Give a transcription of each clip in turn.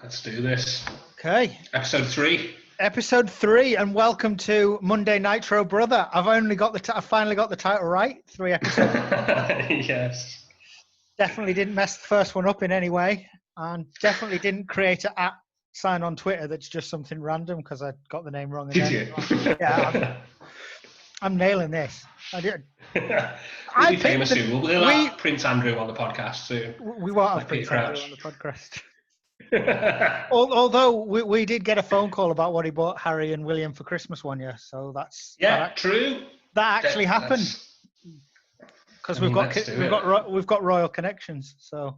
Let's do this. Okay. Episode 3. Episode 3, and welcome to Monday Nitro, brother. I've finally got the title right. 3 episodes. Yes. Definitely didn't mess the first one up in any way, and definitely didn't create an @ sign on Twitter that's just something random because I got the name wrong again. Did you? Yeah, I'm nailing this. I did. We'll be famous soon. We'll have Prince Andrew on the podcast soon. We won't have Prince Andrew on the podcast. Although we did get a phone call about what he bought Harry and William for Christmas one year, so true. That actually happened because we've got royal connections. So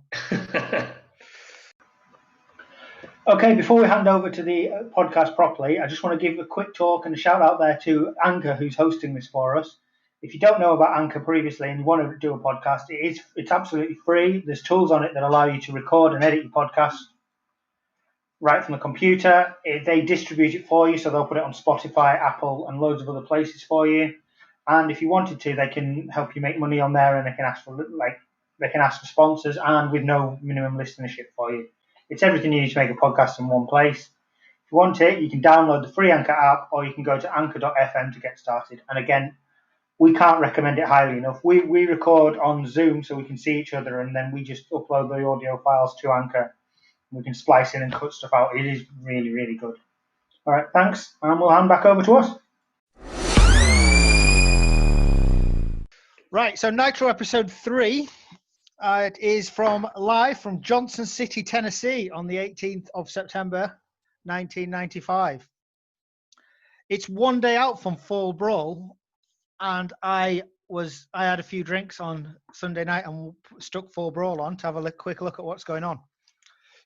okay, before we hand over to the podcast properly, I just want to give a quick talk and a shout out there to Anchor, who's hosting this for us. If you don't know about Anchor previously and you want to do a podcast, it's absolutely free. There's tools on it that allow you to record and edit your podcast right from the computer. They distribute it for you, so they'll put it on Spotify, Apple, and loads of other places for you. And if you wanted to, they can help you make money on there, and they can ask for sponsors, and with no minimum listenership for you. It's everything you need to make a podcast in one place. If you want it, you can download the free Anchor app, or you can go to anchor.fm to get started. And again, we can't recommend it highly enough. We record on Zoom so we can see each other, and then we just upload the audio files to Anchor. We can splice in and cut stuff out. It is really, really good. All right, thanks. And we'll hand back over to us. Right, so Nitro episode 3. It is live from Johnson City, Tennessee on the 18th of September, 1995. It's one day out from Fall Brawl, and I had a few drinks on Sunday night and stuck Fall Brawl on to have a quick look at what's going on.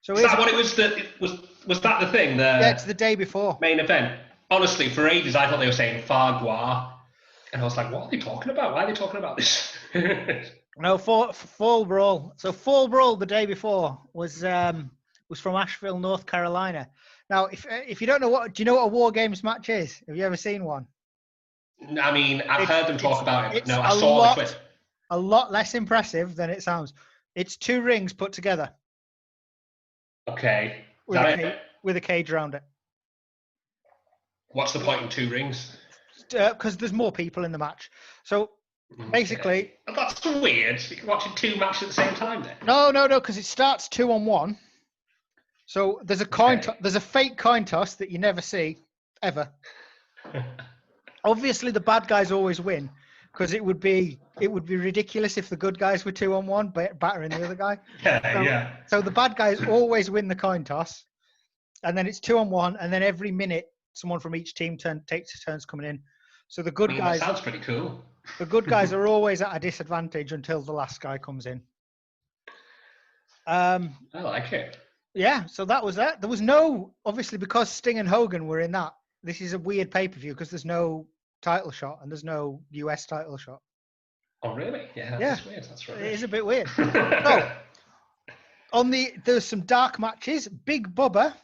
So is that what it was? Was that the thing? Yeah, it's the day before. Main event. Honestly, for ages, I thought they were saying Fall Brawl. And I was like, what are they talking about? Why are they talking about this? No, Fall Brawl. So Fall Brawl the day before was from Asheville, North Carolina. Now, if you don't know do you know what a War Games match is? Have you ever seen one? I mean, I've heard them talk about it, but no, I saw the clip. A lot less impressive than it sounds. It's 2 rings put together. Okay. With a cage around it. What's the point in 2 rings? Because there's more people in the match. So basically... That's weird. You're watching 2 matches at the same time then? No, because it starts 2-on-1. So there's a fake coin toss that you never see, ever. Obviously, the bad guys always win, because it would be ridiculous if the good guys were 2-on-1, battering the other guy. So the bad guys always win the coin toss, and then it's 2-on-1, and then every minute someone from each team takes turns coming in. So the good guys. That sounds pretty cool. The good guys are always at a disadvantage until the last guy comes in. I like it. Yeah, so that was that. There was obviously, because Sting and Hogan were in that. This is a weird pay-per-view because there's no title shot and there's no US title shot. Oh, really? Yeah, that's weird. That's right. It is a bit weird. So, there's some dark matches. Big Bubba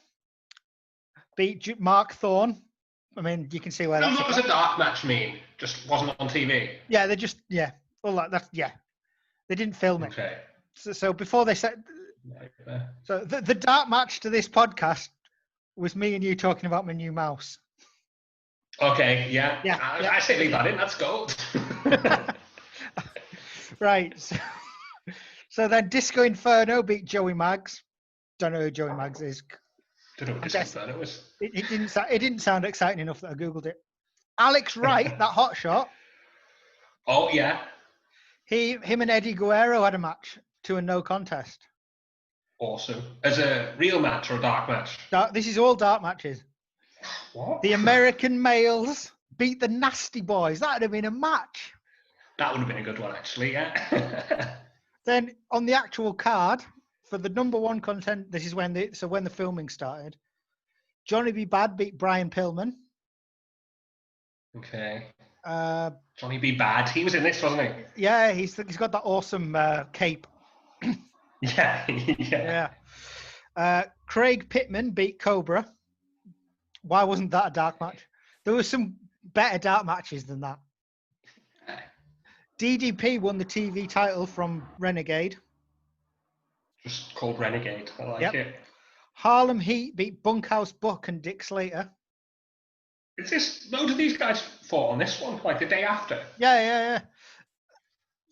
beat Mark Thorne. I mean, you can see where that's... What does a dark match mean? Just wasn't on TV? Yeah, they just... Yeah. All that. Yeah. They didn't film it. Okay. So before they said... So the dark match to this podcast was me and you talking about my new mouse. Okay, yeah. I say leave that in. That's gold. Right. So then Disco Inferno beat Joey Maggs. Don't know who Joey Maggs is. Don't know what Disco Inferno was. It didn't sound exciting enough that I googled it. Alex Wright, that hot shot. Oh yeah. Him and Eddie Guerrero had a match to a no contest. Awesome. As a real match or a dark match? This is all dark matches. What? The American males beat the Nasty Boys. That would have been a match. That would have been a good one, actually, yeah. Then on the actual card, for the number 1 content, this is when the filming started, Johnny B. Bad beat Brian Pillman. Okay. Johnny B. Bad. He was in this, wasn't he? Yeah, he's got that awesome cape. Yeah. Craig Pittman beat Cobra. Why wasn't that a dark match? There were some better dark matches than that. DDP won the TV title from Renegade. Just called Renegade. I like it. Harlem Heat beat Bunkhouse Buck and Dick Slater. Is this load of these guys fought on this one, like the day after? Yeah.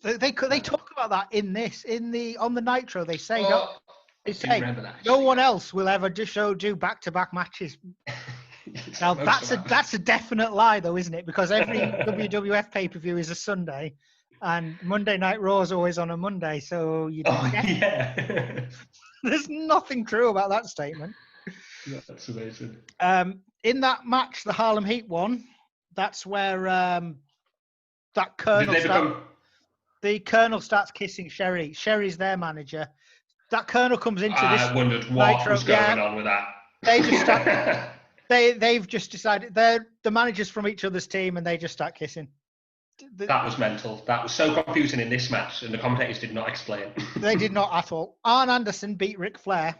They talk about that on the Nitro. They say remember that. No one else will ever do back-to-back matches. Now that's a definite lie, though, isn't it? Because every WWF pay-per-view is a Sunday, and Monday Night Raw is always on a Monday. So there's nothing true about that statement. Yeah, that's amazing. In that match, the Harlem Heat won. That's where that Colonel the Colonel starts kissing Sherry. Sherry's their manager. That Colonel comes into this. I wondered what was going on with that. They just start. They've just decided they're the managers from each other's team, and they just start kissing. That was mental. That was so confusing in this match, and the commentators did not explain. They did not at all. Arn Anderson beat Ric Flair.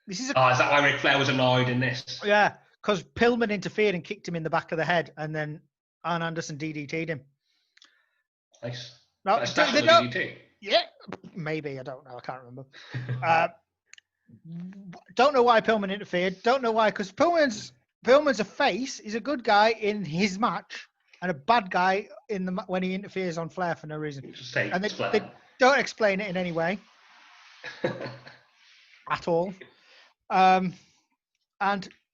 Is that why Ric Flair was annoyed in this? Yeah, because Pillman interfered and kicked him in the back of the head, and then Arn Anderson DDT'd him. Nice. No, they don't. DDT? Yeah, maybe. I don't know. I can't remember. Don't know why Pillman interfered. Don't know why, because Pillman's a face. He's a good guy in his match, and a bad guy when he interferes on Flair for no reason. And they don't explain it in any way at all. And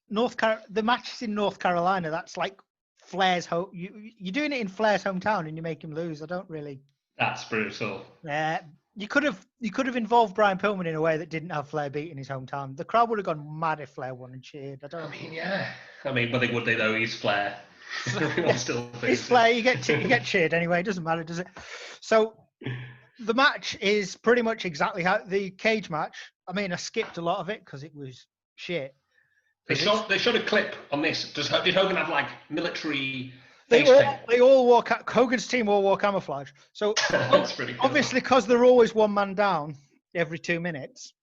the match is in North Carolina. That's like Flair's home. You're doing it in Flair's hometown, and you make him lose. I don't really. That's brutal. Yeah, you could have involved Brian Pillman in a way that didn't have Flair beating his hometown. The crowd would have gone mad if Flair won and cheered. But would they though? He's Flair. He's Flair. You get cheered anyway. It doesn't matter, does it? So the match is pretty much exactly how the cage match. I mean, I skipped a lot of it because it was shit. They showed a clip on this. Did Hogan have like military? They all wore Hogan's team all wore camouflage. So that's pretty cool. Obviously, because they're always one man down every 2 minutes,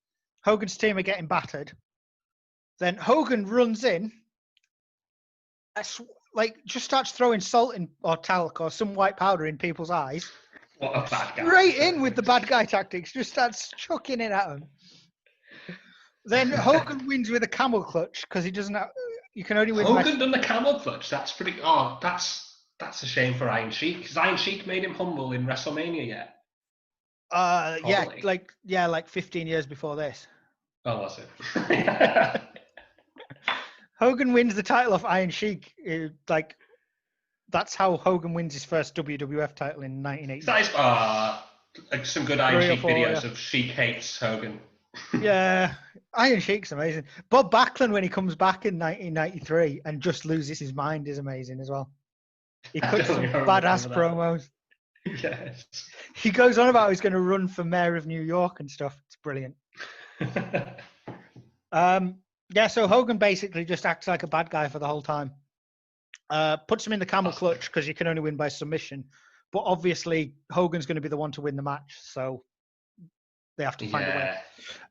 Hogan's team are getting battered. Then Hogan runs in, just starts throwing salt or talc or some white powder in people's eyes. What a bad guy! Right in with the bad guy tactics. Just starts chucking it at them. Then Hogan wins with a camel clutch because he doesn't have. You can only win. Hogan done the camel clutch. That's pretty. Oh, that's a shame for Iron Sheik. Because Iron Sheik made him humble in WrestleMania yet. Like 15 years before this. Oh, was it? Hogan wins the title off Iron Sheik. That's how Hogan wins his first WWF title in 1980. That is some good Iron Sheik videos of Sheik hates Hogan. Yeah, Iron Sheik's amazing. Bob Backlund, when he comes back in 1993 and just loses his mind, is amazing as well. He cuts some badass promos. Yes. He goes on about he's going to run for mayor of New York and stuff. It's brilliant. So Hogan basically just acts like a bad guy for the whole time. Puts him in the camel clutch because you can only win by submission. But obviously, Hogan's going to be the one to win the match, so they have to find a way.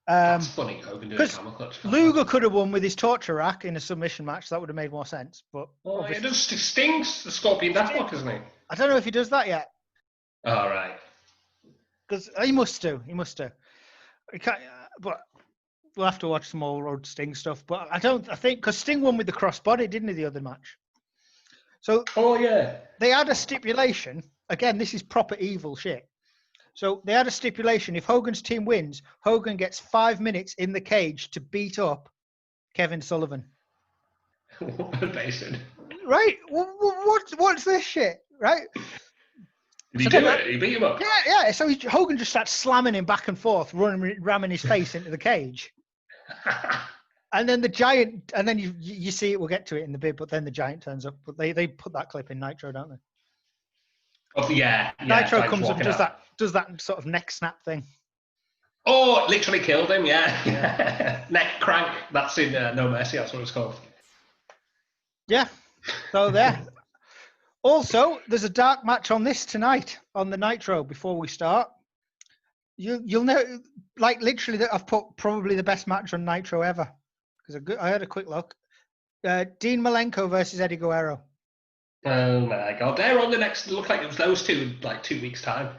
That's funny, Hogan doing a camel clutch. Luger could have won with his torture rack in a submission match. That would have made more sense. But he does Sting's the Scorpion Deathlock, isn't he? I don't know if he does that yet. All right. Because he must do. He can't, but we'll have to watch some more old Sting stuff. But I think because Sting won with the crossbody, didn't he, the other match? So they had a stipulation. Again, this is proper evil shit. So they had a stipulation. If Hogan's team wins, Hogan gets 5 minutes in the cage to beat up Kevin Sullivan. Amazing. Right? What's this shit? Right? Did he do it? He beat him up? Yeah. So Hogan just starts slamming him back and forth, ramming his face into the cage. And then the Giant, and then you see it, we'll get to it in the bit, but then the Giant turns up. But they put that clip in Nitro, don't they? Oh, yeah. Nitro comes up and does that sort of neck snap thing. Oh, literally killed him, yeah. Neck crank. That's in No Mercy, that's what it's called. Yeah. So there. Also, there's a dark match on this tonight on the Nitro before we start. You'll know, like literally, that I've put probably the best match on Nitro ever. Because I had a quick look. Dean Malenko versus Eddie Guerrero. Oh my God! They're on the next. Look like it was those two in like 2 weeks' time.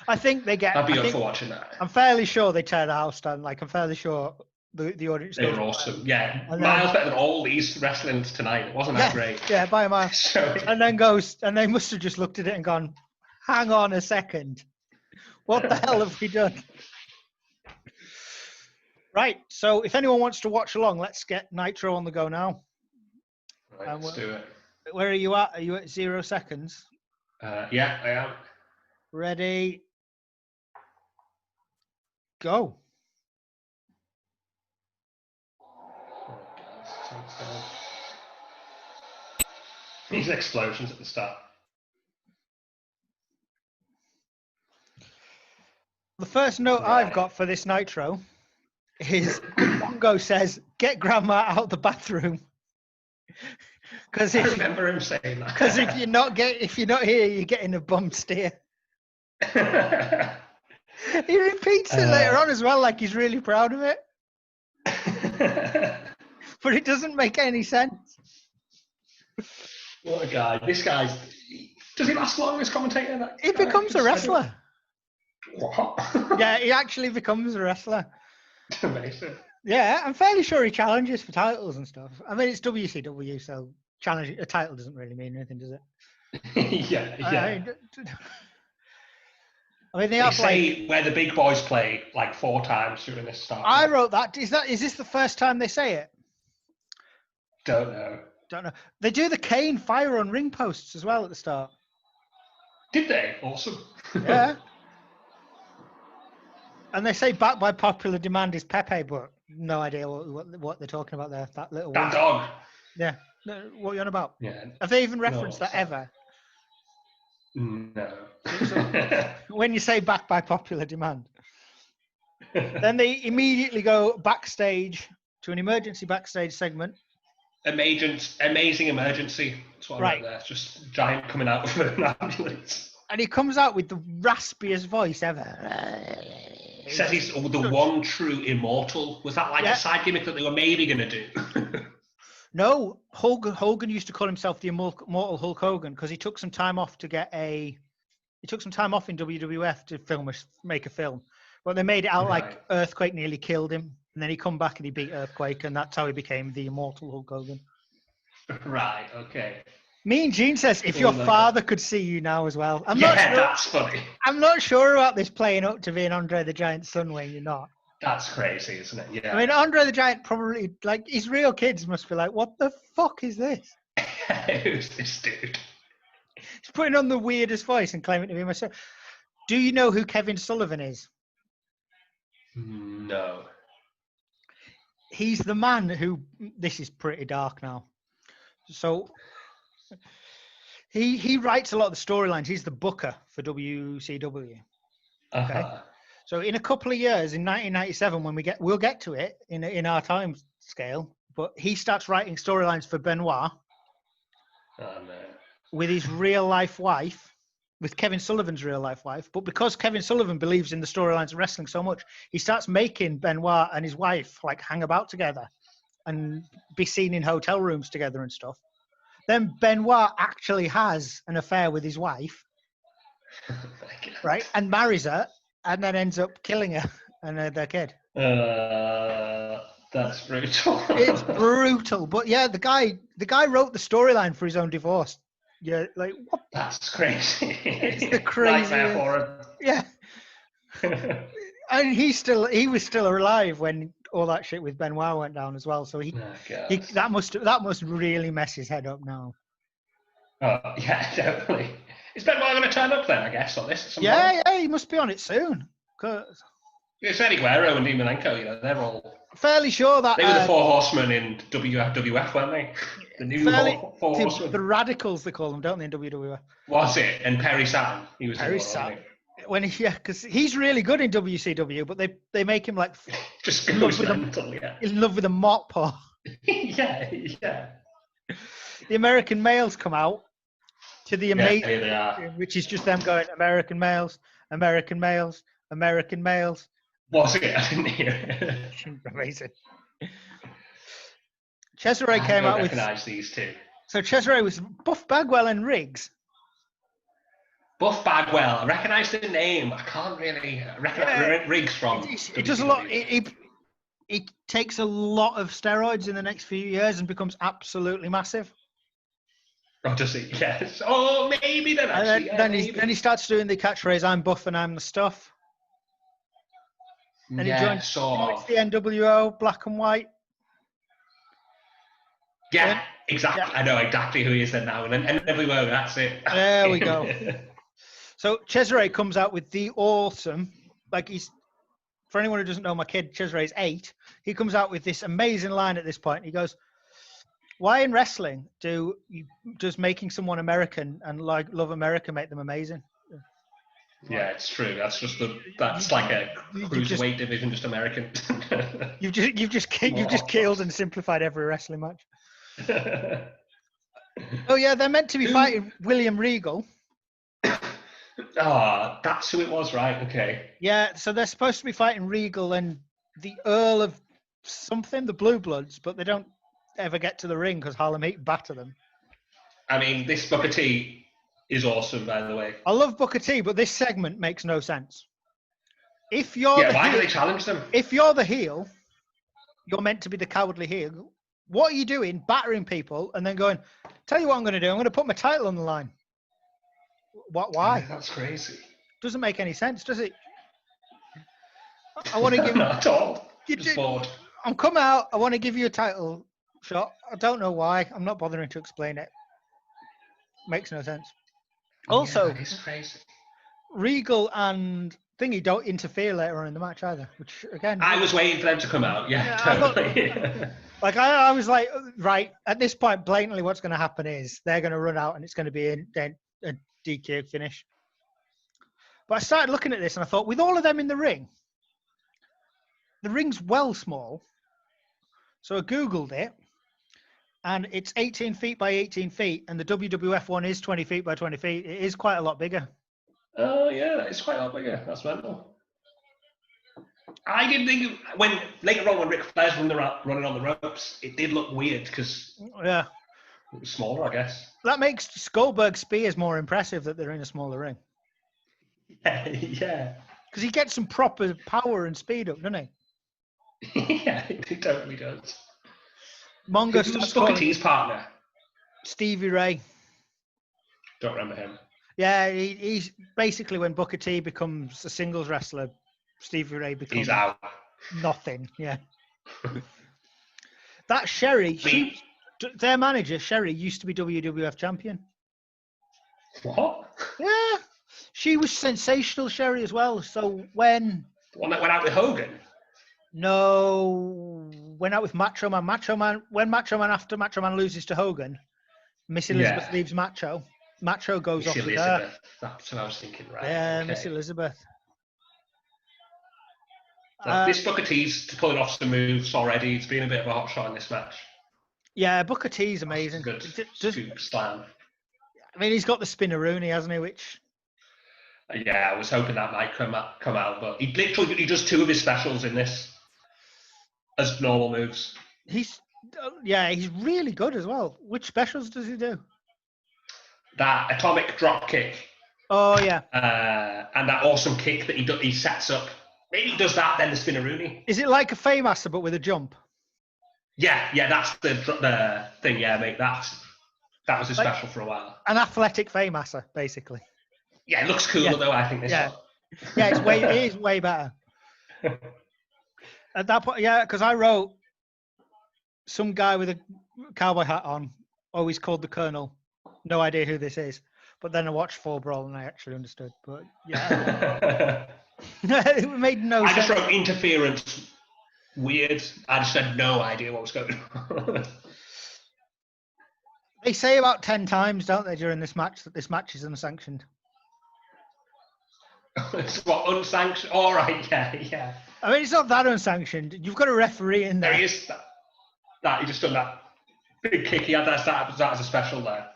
I think they get. I'd be up for watching that. I'm fairly sure they tear the house down. Like I'm fairly sure The audience. They goes were awesome. Yeah, and miles better than all these wrestlings tonight. It wasn't that great. Yeah, by a mile. So, And then goes, and they must have just looked at it and gone, "Hang on a second, what the hell have we done?" Right. So, if anyone wants to watch along, let's get Nitro on the go now. right, let's do it. Where are you at? Are you at 0 seconds? Yeah, I am. Ready? Go. These explosions at the start. The first note I've got for this Nitro is Bongo says, "Get grandma out the bathroom." Because I remember him saying that. Because if you're not here, you're getting a bum steer. He repeats it later on as well, like he's really proud of it. But it doesn't make any sense. What a guy! This guy's. Does he last long as commentator? He becomes a wrestler. What? Yeah, he actually becomes a wrestler. Amazing. Yeah, I'm fairly sure he challenges for titles and stuff. I mean, it's WCW, so challenge a title doesn't really mean anything, does it? Yeah. I mean, they say where the big boys play like 4 times during this start. I wrote that. Is this the first time they say it? Don't know. They do the cane fire on ring posts as well at the start. Did they? Awesome. Yeah. And they say back by popular demand is Pepe, but no idea what they're talking about there. That little that dog. Yeah. No, what are you on about? Yeah. Have they even referenced that ever? No. When you say back by popular demand. Then they immediately go backstage to an emergency backstage segment. Amazing emergency. That's what I wrote there. Just giant coming out of an ambulance. And he comes out with the raspiest voice ever. He says he's the one true immortal. Was that like a side gimmick that they were maybe going to do? No, Hogan used to call himself the immortal Hulk Hogan because he took some time off to He took some time off in WWF to make a film. But they made it out like Earthquake nearly killed him. And then he come back and he beat Earthquake, and that's how he became the immortal Hulk Hogan. Right, okay. Mean Gene says, if your father could see you now as well. That's funny. I'm not sure about this playing up to being Andre the Giant's son when you're not. That's crazy, isn't it? Yeah. I mean, Andre the Giant probably, like, his real kids must be like, what the fuck is this? Who's this dude? He's putting on the weirdest voice and claiming to be my son. Do you know who Kevin Sullivan is? No. He's the man who, this is pretty dark now. So he writes a lot of the storylines. He's the booker for WCW. Okay. So in a couple of years, in 1997, when we'll get to it in our time scale, but he starts writing storylines for Benoit. Oh no. With his real life wife, with Kevin Sullivan's real life wife. But because Kevin Sullivan believes in the storylines of wrestling so much, he starts making Benoit and his wife like hang about together and be seen in hotel rooms together and stuff. Then Benoit actually has an affair with his wife, right? And marries her, and then ends up killing her and their kid. That's brutal. It's brutal, but yeah, the guy wrote the storyline for his own divorce. Yeah, like what? That's crazy. It's the crazy. Yeah. And he was still alive when all that shit with Benoit went down as well. So that must really mess his head up now. Oh yeah, definitely. Is Benoit going to turn up then? I guess on this. Yeah, he must be on it soon. Cause it's Eddie Guerrero and Dean Malenko. They're all fairly sure that they were the 4 horsemen in WWF, weren't they? The new 4 horsemen. The radicals they call them, don't they, in WWF? Was it? And Perry Saturn. He was Perry Saturn. Because he's really good in WCW, but they make him like just goes mental, in love with a mop paw. yeah. The American males come out to the amazing, they are. Which is just them going American males, American males, American males. Was it? I didn't hear it. Amazing. Cesare came out with. I recognise these two. So Cesare was Buff Bagwell and Riggs. Buff Bagwell. I recognise the name. I can't really recognise Riggs from. He does a lot. he takes a lot of steroids in the next few years and becomes absolutely massive. Oh, does he? Yes. Oh, maybe then. Actually, Then he starts doing the catchphrase, "I'm buff and I'm the stuff." And he joins the NWO, black and white. Yeah, exactly. Yeah. I know exactly who he is then now. And NWO, that's it. There we go. So Cesare comes out with the awesome, for anyone who doesn't know my kid, Cesare's 8. He comes out with this amazing line at this point. He goes, "Why in wrestling does making someone American and love America make them amazing?" Yeah, it's true. That's like a cruiserweight division, just American. you've just killed and simplified every wrestling match. Oh yeah, they're meant to be fighting William Regal. That's who it was, right? Okay. Yeah, so they're supposed to be fighting Regal and the Earl of something, the Blue Bloods, but they don't ever get to the ring because Harlem Heat batter them. I mean, this Booker T is awesome, by the way. I love Booker T, but this segment makes no sense. If you're why do they challenge them? If you're the heel, you're meant to be the cowardly heel. What are you doing, battering people, and then going, "Tell you what I'm going to do. I'm going to put my title on the line." Why? Yeah, that's crazy. Doesn't make any sense, does it? I want to give not at all. Just bored. I'm coming out. I want to give you a title shot. I don't know why. I'm not bothering to explain it. Makes no sense. Also, that is crazy. Regal and Thingy don't interfere later on in the match either. Which again, I was waiting for them to come out. Yeah, totally. I was like, right at this point, blatantly, what's going to happen is they're going to run out and it's going to be a DQ finish. But I started looking at this and I thought, with all of them in the ring, the ring's well small. So I Googled it, and it's 18 feet by 18 feet, and the WWF one is 20 feet by 20 feet. It is quite a lot bigger. Oh, yeah, it's quite a lot bigger. That's mental. I didn't think, later on when Ric Flair's running on the ropes, it did look weird because it was smaller, I guess. That makes Goldberg Spears more impressive that they're in a smaller ring. Yeah. Because he gets some proper power and speed up, doesn't he? Yeah, he totally does. Mongo Who's Booker T's partner? Stevie Ray. Don't remember him. Yeah, he's basically when Booker T becomes a singles wrestler, Stevie Ray becomes he's out. Nothing. Yeah. That Sherry, their manager Sherry used to be WWF champion. What? Yeah, she was sensational, Sherry, as well. So when the one that went out with Hogan. No, went out with Macho Man. After Macho Man loses to Hogan, Miss Elizabeth leaves Macho. Macho goes off with her. That's what I was thinking, right? Yeah, okay. Miss Elizabeth. This Booker T's pulling off some moves already. It's been a bit of a hot shot in this match. Yeah, Booker T's amazing. Good scoop slam. I mean, he's got the spinneroonie, hasn't he? Which. Yeah, I was hoping that might come out, but he does 2 of his specials in this as normal moves. He's really good as well. Which specials does he do? That atomic drop kick. Oh yeah. And that awesome kick that he sets up. Maybe he does that, then the spinneroonie. Is it like a Faymaster but with a jump? Yeah, that's the thing. Yeah, mate, that was his special for a while. An athletic Faymaster, basically. Yeah, it looks cooler though. I think this one. Yeah, it is way better. At that point, yeah, because I wrote some guy with a cowboy hat on, always called the Colonel. No idea who this is. But then I watched Fall Brawl and I actually understood. But yeah, it made no sense. I just wrote interference weird. I just had no idea what was going on. They say about 10 times, don't they, during this match that this match is unsanctioned. It's what, unsanctioned? All right, yeah. I mean, it's not that unsanctioned. You've got a referee in there. There he is. That he just done that big kick. He had that as a special there.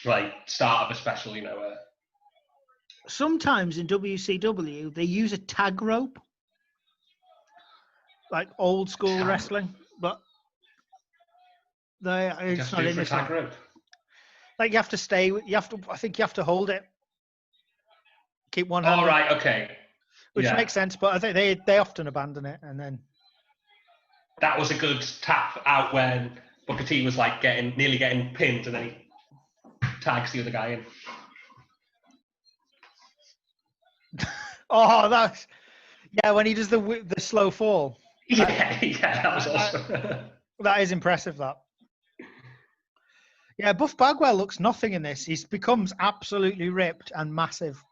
Like, start of a special, you know. Sometimes in WCW, they use a tag rope. Like old school wrestling. But it's not in this tag rope. Like, you have to stay. I think you have to hold it. Keep one hand. All right, okay. Which makes sense, but I think they often abandon it and then. That was a good tap out when Booker T was like nearly getting pinned, and then he tags the other guy in. Oh, that's when he does the slow fall. Yeah, that was awesome. That is impressive. That. Yeah, Buff Bagwell looks nothing in this. He becomes absolutely ripped and massive.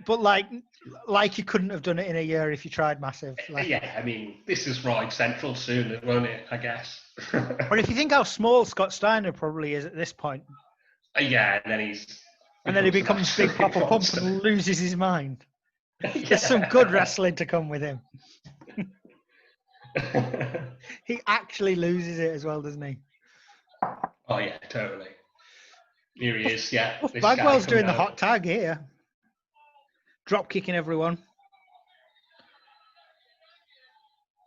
But like you couldn't have done it in a year if you tried massive. Yeah, I mean, this is Royd Central soon, won't it? I guess. But if you think how small Scott Steiner probably is at this point. Yeah, and then he becomes Big Papa Pump and loses his mind. There's some good wrestling to come with him. He actually loses it as well, doesn't he? Oh yeah, totally. Here he is. Yeah, Bagwell's doing the hot tag here, drop kicking everyone.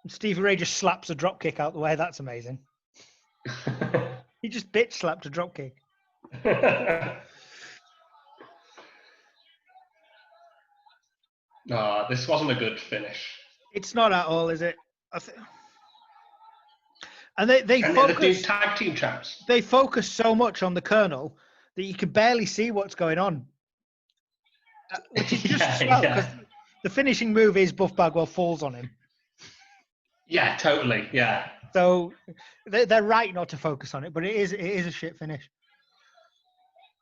And Stevie Ray just slaps a drop kick out the way. That's amazing. He just bitch slapped a drop kick. No, this wasn't a good finish. It's not at all, is it? And they focus, the tag team champs. They focus so much on the Colonel that you can barely see what's going on. Which is just swell, because the finishing move is Buff Bagwell falls on him. Yeah, totally. Yeah. So they're right not to focus on it, but it is a shit finish.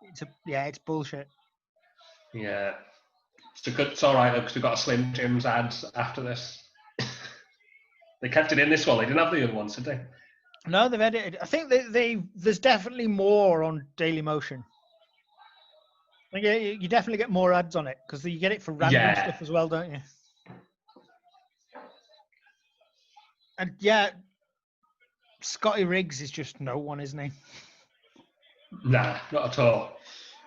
It's bullshit. Yeah. It's all right though, because we've got a Slim Jim's ads after this. They kept it in this one. They didn't have the other ones, did they? No, they've edited. I think there's definitely more on Daily Motion. I think you definitely get more ads on it because you get it for random stuff as well, don't you? And Scotty Riggs is just no one, isn't he? Nah, not at all.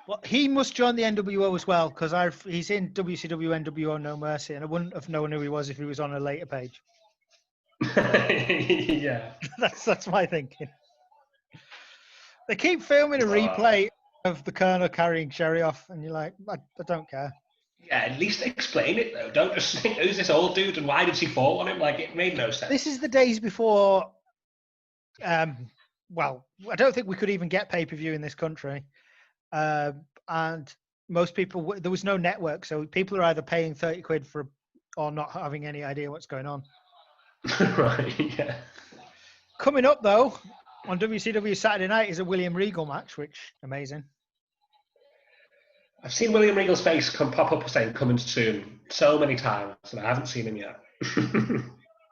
Well, he must join the NWO as well because he's in WCW NWO No Mercy, and I wouldn't have known who he was if he was on a later page. Yeah, that's my thinking. They keep filming a replay of the Colonel carrying Sherry off, and you're like, I don't care. Yeah, at least explain it though. Don't just think, who's this old dude and why did she fall on him? Like, it made no sense. This is the days before. Well, I don't think we could even get pay-per-view in this country, and most people there was no network, so people are either paying 30 quid or not having any idea what's going on. Right. Yeah. Coming up though on WCW Saturday Night is a William Regal match, which amazing. I've seen William Regal's face pop up saying "coming soon" so many times, and I haven't seen him yet.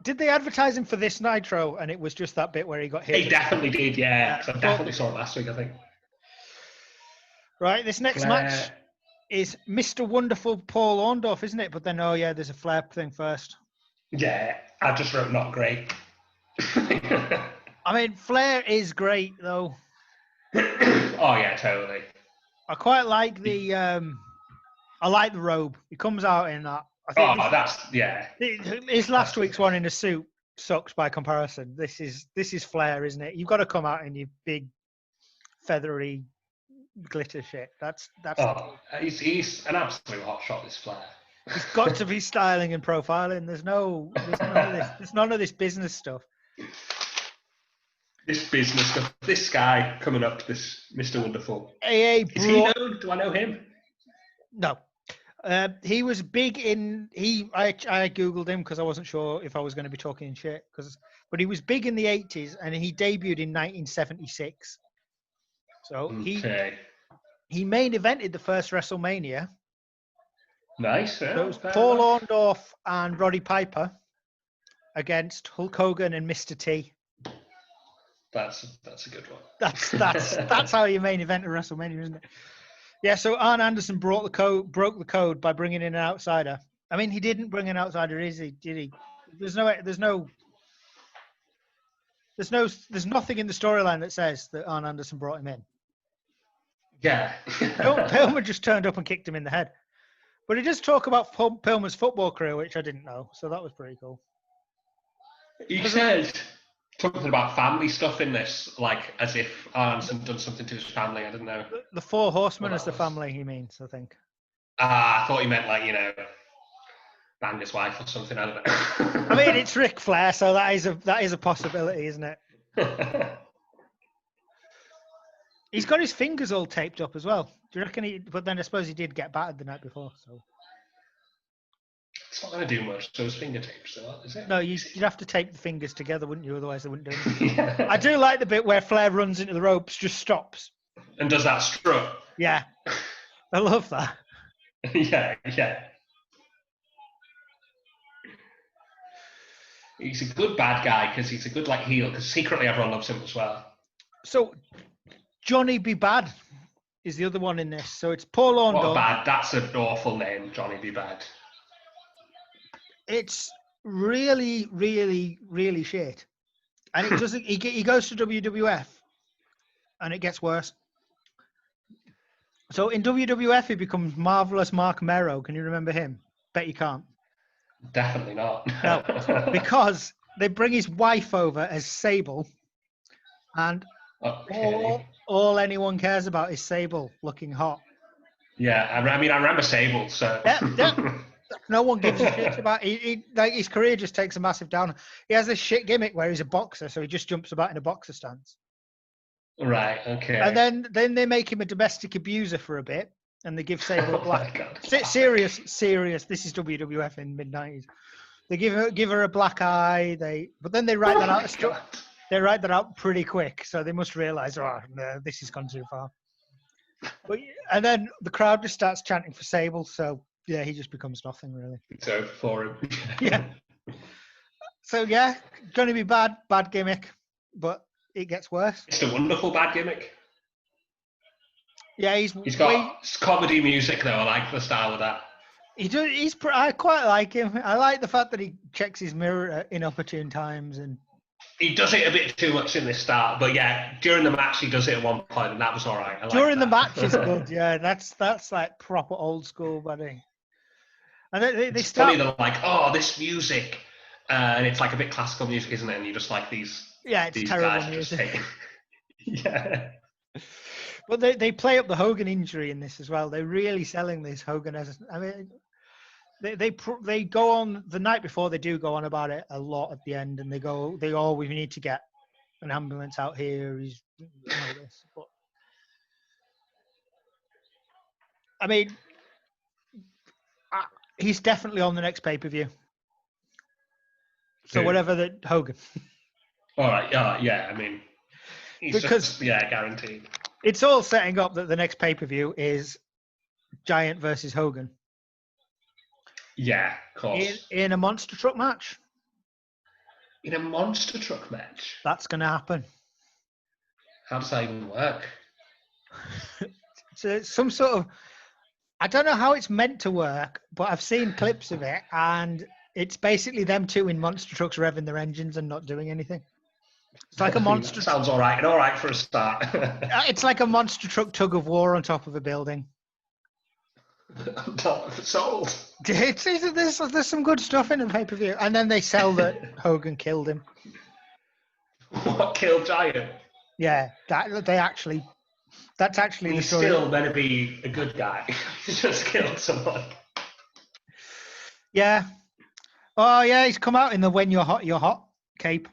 Did they advertise him for this Nitro, and it was just that bit where he got hit? They definitely did, yeah. I definitely saw it last week, I think. Right, this next match is Mr. Wonderful Paul Orndorff, isn't it? But then, there's a Flair thing first. Yeah, I just wrote not great. I mean, Flair is great, though. Oh, yeah, totally. I quite like I like the robe. He comes out in that. His last week's one in a suit sucks by comparison. This is Flair, isn't it? You've got to come out in your big, feathery, glitter shit. That's. He's an absolute hot shot. This Flair. He's got to be styling and profiling. There's none of this business stuff. This business stuff. This guy coming up to this Mr. Wonderful. Is he known? Do I know him? No. He was big in. I googled him because I wasn't sure if I was going to be talking shit. But he was big in the 80s, and he debuted in 1976. So he main evented the first WrestleMania. Nice. Yeah, so it was Paul Orndorff and Roddy Piper against Hulk Hogan and Mr. T. That's a good one. That's how you main event a WrestleMania, isn't it? Yeah. So Arn Anderson broke the code by bringing in an outsider. I mean, he didn't bring an outsider, did he? There's nothing in the storyline that says that Arn Anderson brought him in. Yeah. Pillman just turned up and kicked him in the head. But he does talk about Pillman's football career, which I didn't know. So that was pretty cool. He said something about family stuff in this, like as if Arn's done something to his family. I didn't know. The Four Horsemen is the family he means, I think. I thought he meant bang his wife or something. I don't know. I mean, it's Ric Flair, so that is a possibility, isn't it? He's got his fingers all taped up as well. Do you reckon he? But then I suppose he did get battered the night before. So It's not going to do much. Those finger tapes, though, is it? no, you'd have to tape the fingers together, wouldn't you? Otherwise, they wouldn't do anything. Yeah. I do like the bit where Flair runs into the ropes, just stops. And does that strut? Yeah, I love that. Yeah. He's a good bad guy because he's a good heel. Because secretly everyone loves him as well. So Johnny Be Bad is the other one in this. So it's Paul Orndorff. What bad? That's an awful name, Johnny Be Bad. It's really, really, really shit. And it doesn't. He goes to WWF, and it gets worse. So in WWF, he becomes Marvelous Mark Mero. Can you remember him? Bet you can't. Definitely not. No, because they bring his wife over as Sable, and all anyone cares about is Sable looking hot. Yeah, I remember Sable. So yeah. No one gives a shit about. Like his career just takes a massive down. He has this shit gimmick where he's a boxer, so he just jumps about in a boxer stance. Right. Okay. And then they make him a domestic abuser for a bit, and they give Sable a black. Serious. This is WWF in mid-90s. They give her a black eye. But then they write that out. They write that out pretty quick, so they must realise, oh no, this has gone too far. And then the crowd just starts chanting for Sable, so yeah, he just becomes nothing really. It's over for him. Yeah. So yeah, Johnny Be Bad gimmick, but it gets worse. It's a wonderful bad gimmick. Yeah, he's got comedy music though. I like the style of that. I quite like him. I like the fact that he checks his mirror at inopportune times, and he does it a bit too much in this start. But yeah, during the match he does it at one point, and that was all right. During the match is good. Yeah, that's like proper old school, buddy. And they start. Funny, they're like, oh, this music, and it's like a bit classical music, isn't it? And you just like these. Yeah, it's terrible music. Yeah. But they play up the Hogan injury in this as well. They're really selling this Hogan as. I mean, they go on the night before. They do go on about it a lot at the end, and we need to get an ambulance out here. He's all this, but I mean, he's definitely on the next pay-per-view. So whatever the Hogan. All right. Yeah. I mean, guaranteed. It's all setting up that the next pay-per-view is Giant versus Hogan. Yeah, of course. In a monster truck match. In a monster truck match? That's going to happen. How does that even work? So it's some sort of... I don't know how it's meant to work, but I've seen clips of it, and it's basically them two in monster trucks revving their engines and not doing anything. It's like a monster. Sounds all right. And all right for a start. It's like a monster truck tug of war on top of a building. On top of sold. There's some good stuff in the pay-per-view, and then they sell that Hogan killed him. What killed Giant? Yeah, that's actually the story. He's still going to be a good guy. He's just killed someone. Yeah. Oh yeah, he's come out in the "When You're Hot" cape.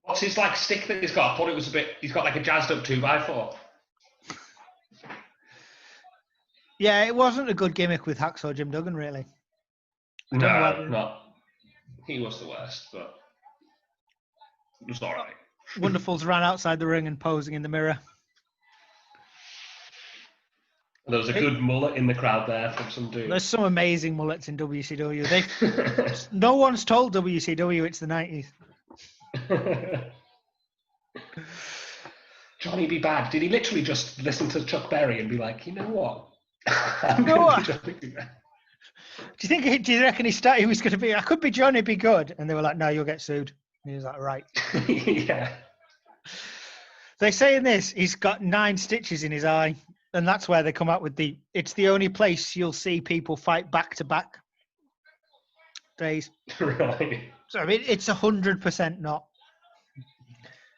What's his stick that he's got? I thought it was he's got like a jazzed up 2x4. Yeah, it wasn't a good gimmick with Hacksaw Jim Duggan, really. No, not. He was the worst, but it was all right. Wonderfuls ran outside the ring and posing in the mirror. There was a good mullet in the crowd there from some dude. There's some amazing mullets in WCW. No one's told WCW it's the 90s. Johnny Be Bad. Did he literally just listen to Chuck Berry and be like, you know what? Do you reckon he was going to be? I could be Johnny Be Good, and they were like, no, you'll get sued. And he was like, right. Yeah. They say in this he's got 9 stitches in his eye, and that's where they come up with it's the only place you'll see people fight back to back days. Right. So I mean, it's 100% not,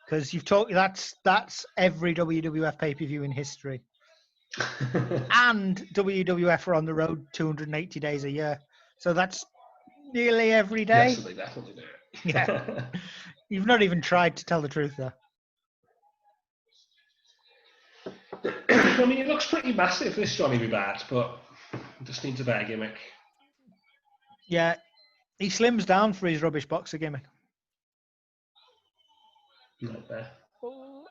because you've talked. That's every WWF pay-per-view in history. And WWF are on the road 280 days a year. So that's nearly every day. Yes, they definitely do. Yeah. You've not even tried to tell the truth there. I mean, it looks pretty massive, this Johnny B. Bad, but it just needs a better gimmick. Yeah. He slims down for his rubbish boxer gimmick. Not there.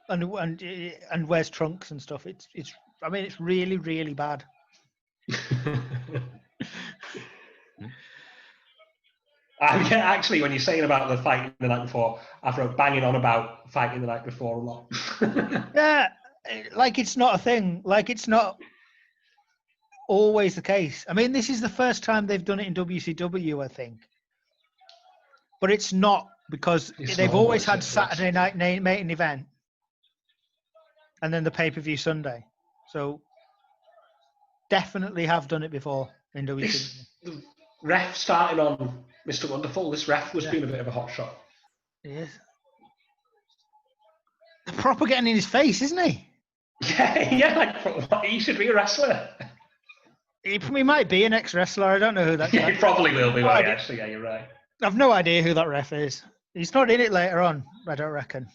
And wears trunks and stuff. It's really, really bad. Yeah, actually, when you're saying about the fight the night before, I wrote banging on about fighting the night before a lot. Yeah, like it's not a thing. Like it's not always the case. I mean, this is the first time they've done it in WCW, I think. But it's not because they've always had Saturday night main event and then the pay-per-view Sunday. So definitely have done it before in WCW. The ref starting on Mr. Wonderful. This ref was being a bit of a hot shot. He is. They're proper getting in his face, isn't he? Yeah, like he should be a wrestler. He might be an ex-wrestler. I don't know who that guy is. He probably will be, right? Actually, yeah, you're right. I've no idea who that ref is. He's not in it later on, I don't reckon.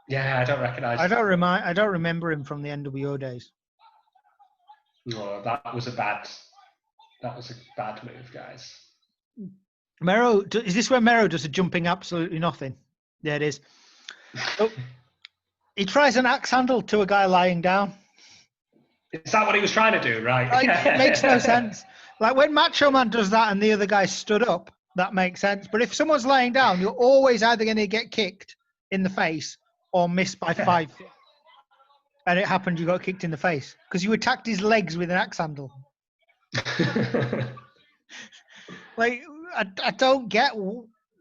Yeah, I don't recognise him. I don't remember him from the NWO days. No, that was a bad move, guys. Mero, is this where Mero does a jumping absolutely nothing? Yeah, it is. So, he tries an axe handle to a guy lying down. Is that what he was trying to do, right? Like, it makes no sense. Like when Macho Man does that and the other guy stood up, that makes sense. But if someone's lying down, you're always either going to get kicked in the face or miss by 5 feet. And it happened, you got kicked in the face because you attacked his legs with an axe handle. Like, I don't get.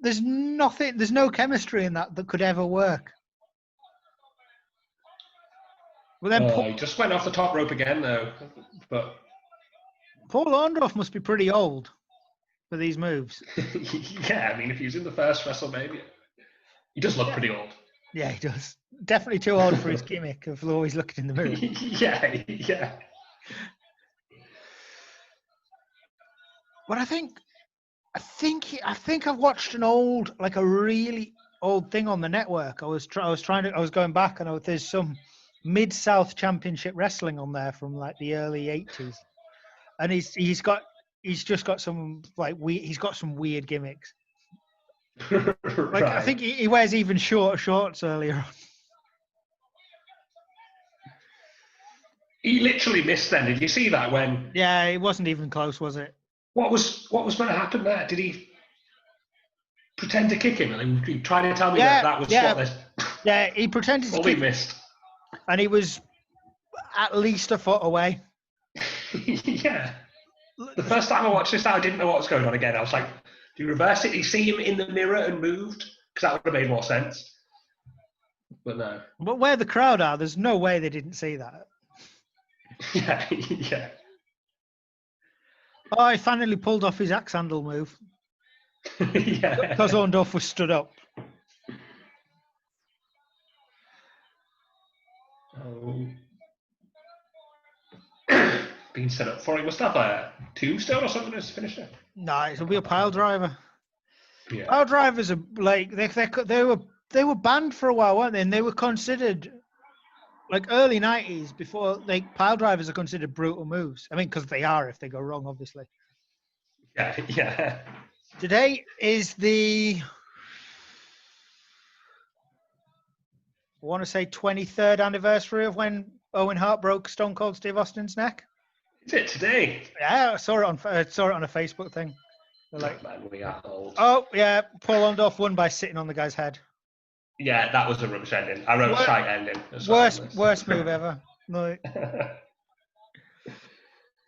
There's no chemistry in that could ever work. Well, then he just went off the top rope again, though. But Paul Orndorff must be pretty old for these moves. Yeah, I mean, if he was in the first WrestleMania, he does look pretty old. Yeah, he does. Definitely too old for his gimmick of always looking in the mirror. Yeah. But I think I've watched a really old thing on the network. I was going back and there's some Mid-South Championship Wrestling on there from like the early 80s, and he's just got some he's got some weird gimmicks. Like right. I think he wears even shorter shorts earlier on. He literally missed then. Did you see that when? Yeah, it wasn't even close, was it? What was going to happen there? Did he pretend to kick him and he tried to tell me that was what this? Yeah, he pretended to kick. Missed. And he was at least a foot away. Yeah. The first time I watched this, I didn't know what was going on again. I was like, do you reverse it? Did you see him in the mirror and moved? Because that would have made more sense. But no. But where the crowd are, there's no way they didn't see that. Yeah. Oh, he finally pulled off his axe handle move. Yeah. Because Orndorff was stood up. Oh. Being set up for it. Must have a tombstone or something as finisher. No, it'll be a pile driver. Yeah. Pile drivers are like they were banned for a while, weren't they? And they were considered like early 90s before pile drivers are considered brutal moves. I mean, because they are if they go wrong, obviously. Yeah. Today is the, I want to say 23rd anniversary of when Owen Hart broke Stone Cold Steve Austin's neck. Is it today? Yeah, I saw it on a Facebook thing. Like, man, we are old. Oh yeah, Paul Orndorff won by sitting on the guy's head. Yeah, that was a rubbish ending. I wrote a shite ending. Worst move ever.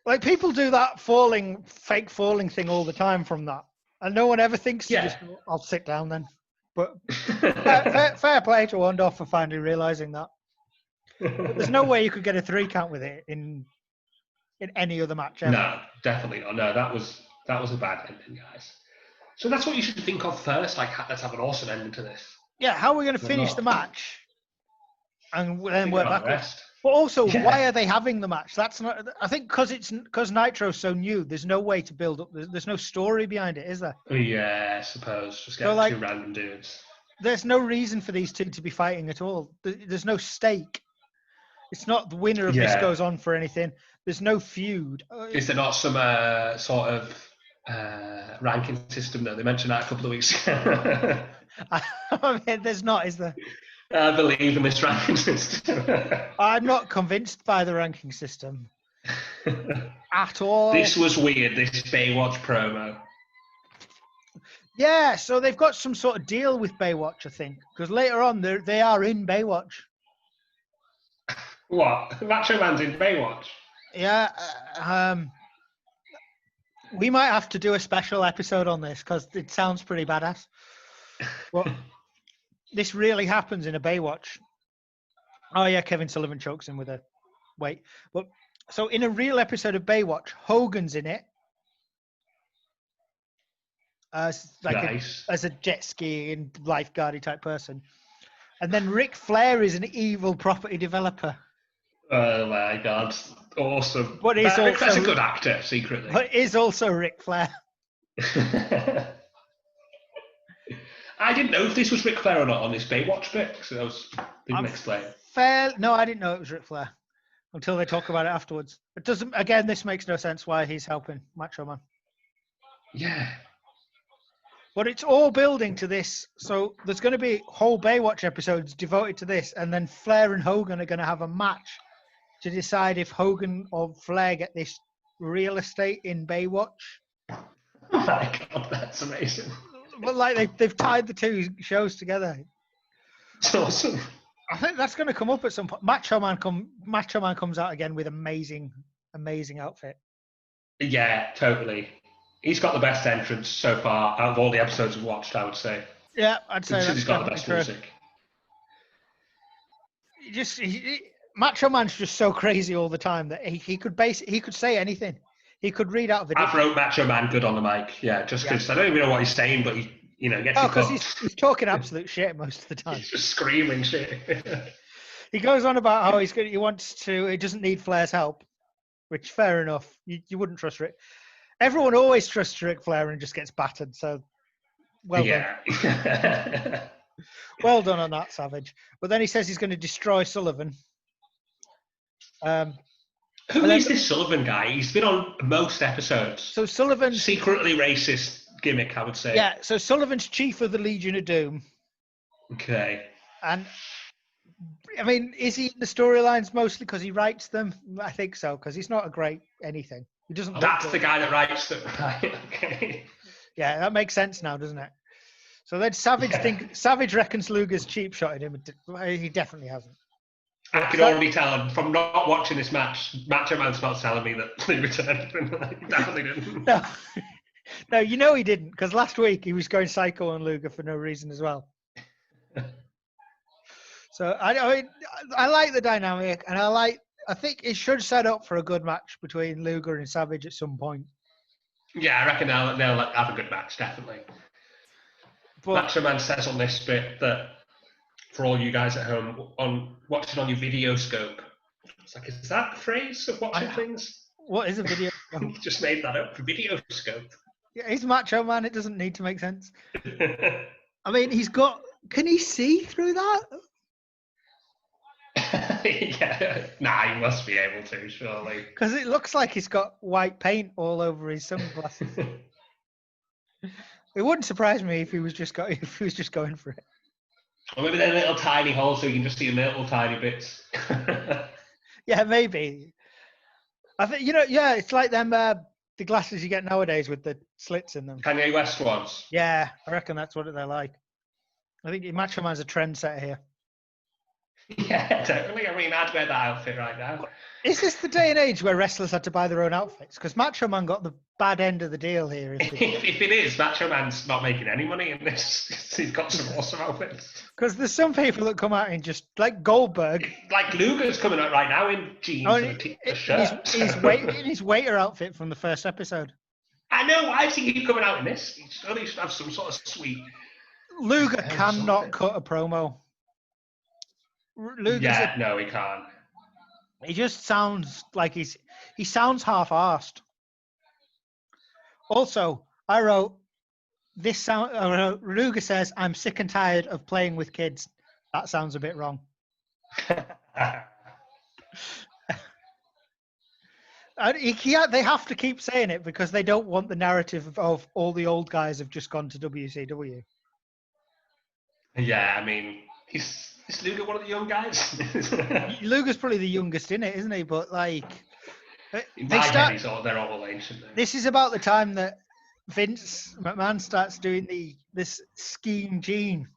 Like people do that fake falling thing all the time from that, and no one ever thinks to just, I'll sit down then. But fair play to Orndorff for finally realizing that. But there's no way you could get a 3 count with it in any other match ever. No, definitely not. No, that was a bad ending, guys. So that's what you should think of first. Like, let's have an awesome ending to this. Yeah, how are we going to finish the match and then work backwards? But also, why are they having the match? That's not. I think because Nitro's so new. There's no way to build up. There's no story behind it, is there? Yeah, I suppose. Just get two random dudes. There's no reason for these two to be fighting at all. There's no stake. It's not the winner of this goes on for anything. There's no feud. Is there not some sort of ranking system though? They mentioned that a couple of weeks ago. I mean, there's not, is there? I believe in this ranking system. I'm not convinced by the ranking system at all. This was weird, this Baywatch promo. Yeah, so they've got some sort of deal with Baywatch, I think, because later on they are in Baywatch. What? Macho Man's in Baywatch? Yeah. We might have to do a special episode on this because it sounds pretty badass. But this really happens in a Baywatch. Oh, yeah, Kevin Sullivan chokes him with a weight. But so in a real episode of Baywatch, Hogan's in it. As a jet skiing lifeguardy type person. And then Ric Flair is an evil property developer. Oh my God. Awesome. But Ric Flair's a good actor, secretly. But is also Ric Flair. I didn't know if this was Ric Flair or not on this Baywatch bit, so that didn't explain. No, I didn't know it was Ric Flair until they talk about it afterwards. It doesn't. Again, this makes no sense why he's helping Macho Man. Yeah. But it's all building to this. So there's going to be whole Baywatch episodes devoted to this, and then Flair and Hogan are going to have a match to decide if Hogan or Flair get this real estate in Baywatch. Oh my God, that's amazing. But like they've tied the two shows together. It's awesome. I think that's going to come up at some point. Macho Man comes out again with amazing outfit. Yeah, totally. He's got the best entrance so far out of all the episodes we've watched, I would say. Yeah, I'd say that's he's got the best true. Music. Macho Man's just so crazy all the time that he could say anything. He could read out of the. I've wrote Macho Man good on the mic, just because I don't even know what he's saying, but he gets. Oh, because he's talking absolute shit most of the time. He's just screaming shit. He goes on about how he doesn't need Flair's help, which fair enough. You wouldn't trust Rick. Everyone always trusts Ric Flair and just gets battered. So, done. Well done on that, Savage. But then he says he's going to destroy Sullivan. Who is this Sullivan guy? He's been on most episodes. So Sullivan, secretly racist gimmick, I would say. Yeah. So Sullivan's chief of the Legion of Doom. Okay. And I mean, is he in the storylines mostly because he writes them? I think so, because he's not a great anything. He doesn't. That's the guy that writes them, right? Okay. Yeah, that makes sense now, doesn't it? So then Savage reckons Luger's cheap shotted him. He definitely hasn't. I can already tell from not watching this match. Macho Man's not telling me that Luger turned. He definitely didn't. No, he didn't, because last week he was going psycho on Luger for no reason as well. So I like the dynamic, and I think it should set up for a good match between Luger and Savage at some point. Yeah, I reckon they'll have a good match, definitely. But Macho Man says on this bit that for all you guys at home watching on your video scope, it's like, is that the phrase of watching things? What is a video scope? You just made that up. Video scope. Yeah, he's Macho Man. It doesn't need to make sense. I mean, can he see through that? Yeah. Nah, he must be able to, surely. Because it looks like he's got white paint all over his sunglasses. It wouldn't surprise me if he was just going for it. Or maybe they're little tiny holes so you can just see little tiny bits. Yeah, maybe. I think it's like them the glasses you get nowadays with the slits in them. Kanye West ones. Yeah, I reckon that's what they're like. I think Macho Man's a trendsetter here. Yeah, definitely. I mean, I'd wear that outfit right now. Is this the day and age where wrestlers had to buy their own outfits? Because Macho Man got the bad end of the deal here. If it is, Macho Man's not making any money in this. He's got some awesome outfits. Because there's some people that come out in just like Goldberg. Like Luger's coming out right now in jeans and a shirt. In his waiter outfit from the first episode. I know. Why is he keep coming out in this? He surely should have some sort of sweet. Luger cannot cut a promo. No, he can't. He just sounds like he sounds half-arsed. Also, I wrote Ruger says, "I'm sick and tired of playing with kids." That sounds a bit wrong. They have to keep saying it because they don't want the narrative of all the old guys have just gone to WCW. Yeah, I mean, is Luger one of the young guys? Luger's probably the youngest in it, isn't he? But like, In my head, they're all ancient. This is about the time that Vince McMahon starts doing this Scheme Gene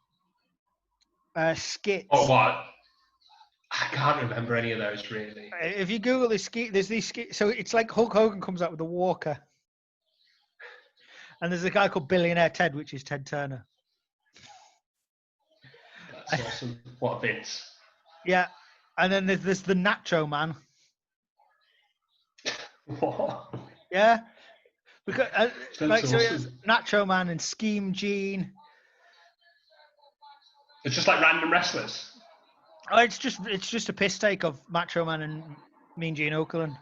skits. Oh, what? I can't remember any of those really. If you Google this skit, there's these skits. So it's like Hulk Hogan comes out with a walker, and there's a guy called Billionaire Ted, which is Ted Turner. That's awesome. What Vince? Yeah, and then there's the Nacho Man. What? Yeah, because That's awesome. Nacho Man and Scheme Gene. It's just like random wrestlers. Oh, it's just a piss take of Macho Man and Mean Gene Okerlund.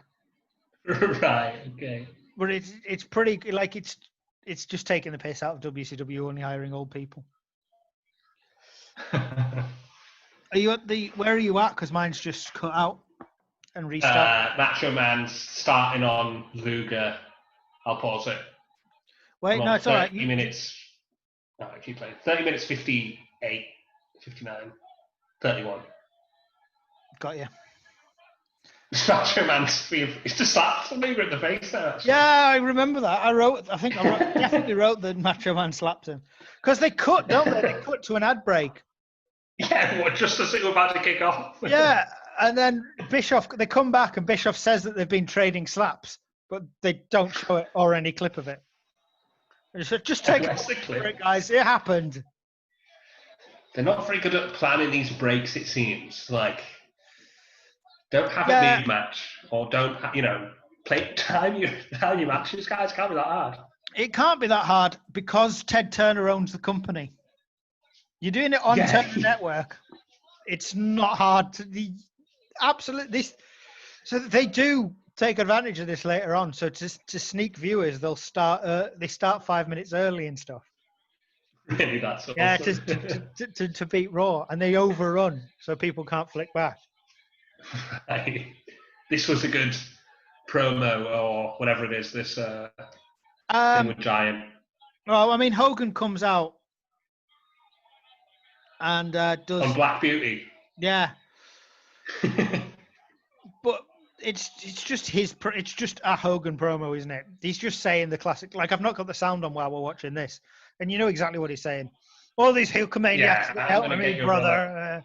Right. Okay. But it's pretty like it's just taking the piss out of WCW, only hiring old people. Are you at where are you at? Because mine's just cut out and restart. Macho Man's starting on Luger. I'll pause it. Wait, no, it's all right. 30 minutes. No, I keep playing. 30 minutes, 58, 59, 31. Got you. Macho Man's it's just slapped Luger in the face there. Actually. Yeah, I remember that. Definitely wrote that Macho Man slapped him. Because they cut, don't they? They cut to an ad break. Yeah, just as it was about to kick off. Yeah, and then they come back and Bischoff says that they've been trading slaps, but they don't show it or any clip of it. Just take it, guys. It happened. They're not very good at planning these breaks, it seems. Like, don't have a mid-match, or don't, time your matches, guys. It can't be that hard. It can't be that hard because Ted Turner owns the company. You're doing it on Turner Network. It's not hard to So they do take advantage of this later on. So to sneak viewers, they start 5 minutes early and stuff. Really, that's awesome. Yeah, to beat Raw, and they overrun so people can't flick back. Right. This was a good promo or whatever it is. This thing with Giant. Well, I mean, Hogan comes out and does on Black Beauty. Yeah. But it's just it's just a Hogan promo, isn't it? He's just saying the classic. Like, I've not got the sound on while we're watching this, and you know exactly what he's saying. All these Hulkamaniacs help me, brother.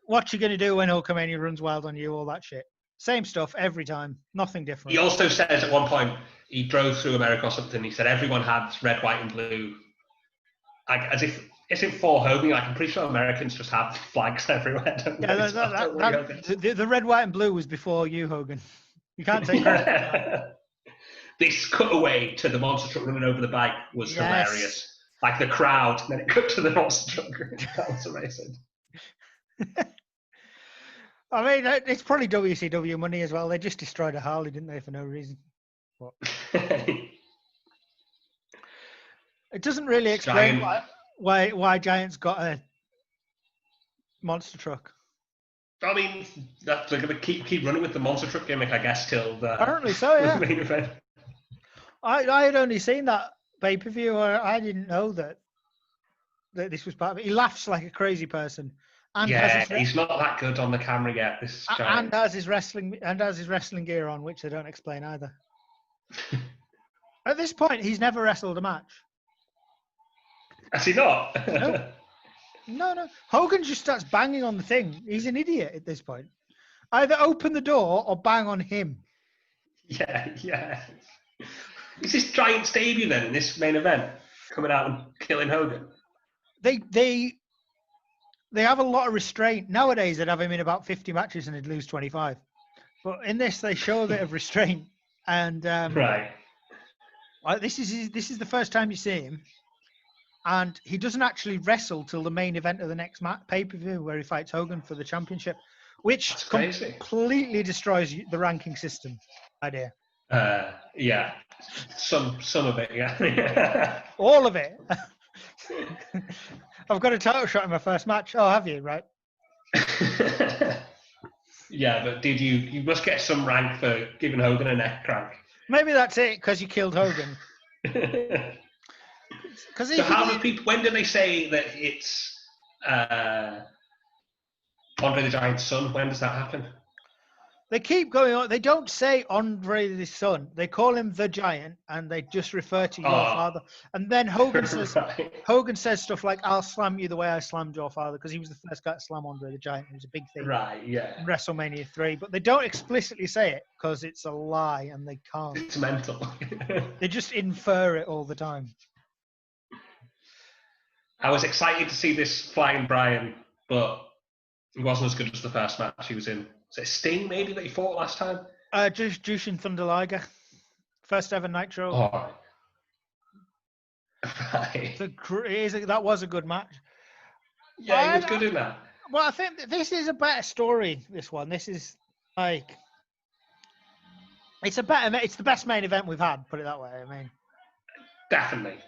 What you gonna do when Hulkamania runs wild on you? All that shit. Same stuff every time. Nothing different. He also says at one point he drove through America or something. He said everyone had red, white, and blue, like as if it's in for Hogan. Like, I'm pretty sure Americans just have flags everywhere. The red, white, and blue was before you, Hogan. You can't take credit. This cutaway to the monster truck running over the bike was hilarious. Like the crowd, and then it cut to the monster truck. That was amazing. I mean, it's probably WCW money as well. They just destroyed a Harley, didn't they, for no reason? But it doesn't really explain why Giant's got a monster truck. I mean, they're going to keep running with the monster truck gimmick, I guess, till the apparently so. Yeah. Main event. I had only seen that pay-per-view, or I didn't know that this was part of it. He laughs like a crazy person. And he's not that good on the camera yet. This Giant. And has his wrestling gear on, which they don't explain either. At this point, he's never wrestled a match. Has he not? No. Hogan just starts banging on the thing. He's an idiot at this point. Either open the door or bang on him. Yeah. Is this Giant's debut then in this main event? Coming out and killing Hogan? They have a lot of restraint. Nowadays, they'd have him in about 50 matches and he'd lose 25. But in this, they show a bit of restraint. And right. This is the first time you see him. And he doesn't actually wrestle till the main event of the next pay-per-view where he fights Hogan for the championship. which crazy. Completely destroys the ranking system idea. Yeah, some of it, yeah. All of it. I've got a title shot in my first match. Oh, have you? Right. Yeah, but did you? You must get some rank for giving Hogan a neck crank. Maybe that's it because you killed Hogan. So how do people? When do they say that it's Andre the Giant's son? When does that happen? They keep going on. They don't say Andre the son. They call him the Giant, and they just refer to your father. And then Hogan says, Hogan says stuff like, "I'll slam you the way I slammed your father," because he was the first guy to slam Andre the Giant. It was a big thing. Right. Yeah. In WrestleMania 3, but they don't explicitly say it because it's a lie, and they can't. It's mental. They just infer it all the time. I was excited to see this Flying Brian, but he wasn't as good as the first match he was in. Was it Sting maybe that he fought last time? Jushin Thunder Liger. First ever Nitro. Oh. Right. That was a good match. Yeah, he was good in that. Well, I think this is a better story, this one. This is like... It's the best main event we've had, put it that way. I mean... Definitely.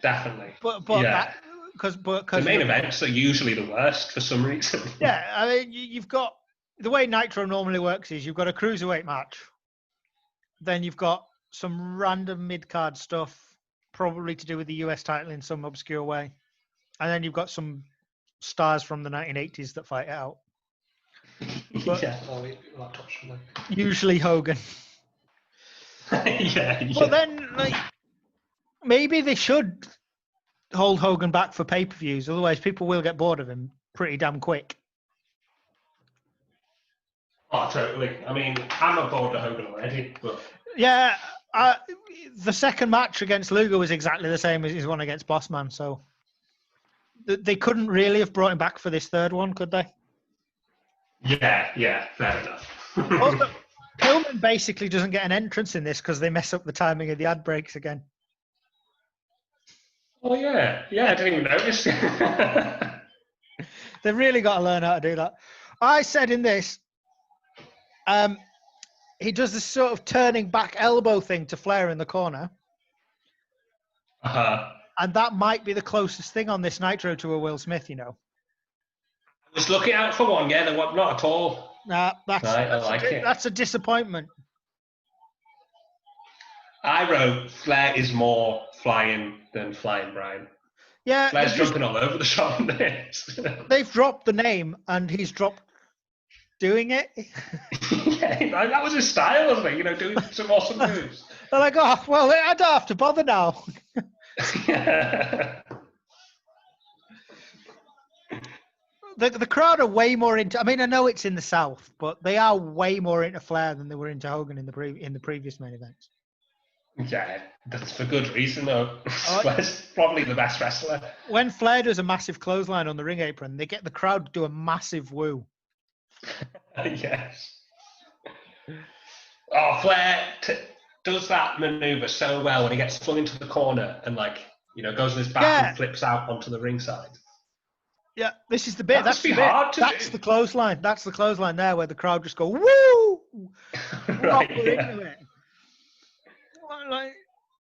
But yeah. Because the main events are usually the worst for some reason. Yeah, I mean, you've got the way Nitro normally works is you've got a cruiserweight match, then you've got some random mid-card stuff, probably to do with the US title in some obscure way, and then you've got some stars from the 1980s that fight it out. Yeah, usually Hogan. yeah. But then, like, maybe they should hold Hogan back for pay-per-views, otherwise people will get bored of him pretty damn quick. Oh, totally. I mean, I'm not bored of Hogan already, but... Yeah, the second match against Luger was exactly the same as his one against Bossman, so they couldn't really have brought him back for this third one, could they? Yeah, fair enough. Also, Pillman basically doesn't get an entrance in this because they mess up the timing of the ad breaks again. Oh, yeah, I didn't even notice. They've really got to learn how to do that. I said in this, he does this sort of turning back elbow thing to Flair in the corner. And that might be the closest thing on this Nitro to a Will Smith, you know. I was looking out for one, yeah, not at all. Nah, that's a disappointment. I wrote Flair is more flying than Flying Brian. Yeah, Flair's jumping all over the shop on this. They've dropped the name and he's dropped doing it. Yeah, that was his style, wasn't it? You know, doing some awesome moves. They're like, oh, well, I don't have to bother now. Yeah. The crowd are way more into. I mean, I know it's in the South, but they are way more into Flair than they were into Hogan in the previous main events. Yeah, that's for good reason, though. Flair's probably the best wrestler. When Flair does a massive clothesline on the ring apron, they get the crowd to do a massive woo. Yes. Oh, Flair does that maneuver so well when he gets flung into the corner and, like, you know, goes on his back and flips out onto the ringside. Yeah, this is the bit. That's the clothesline. That's the clothesline there where the crowd just go woo. Right. Yeah. It. Like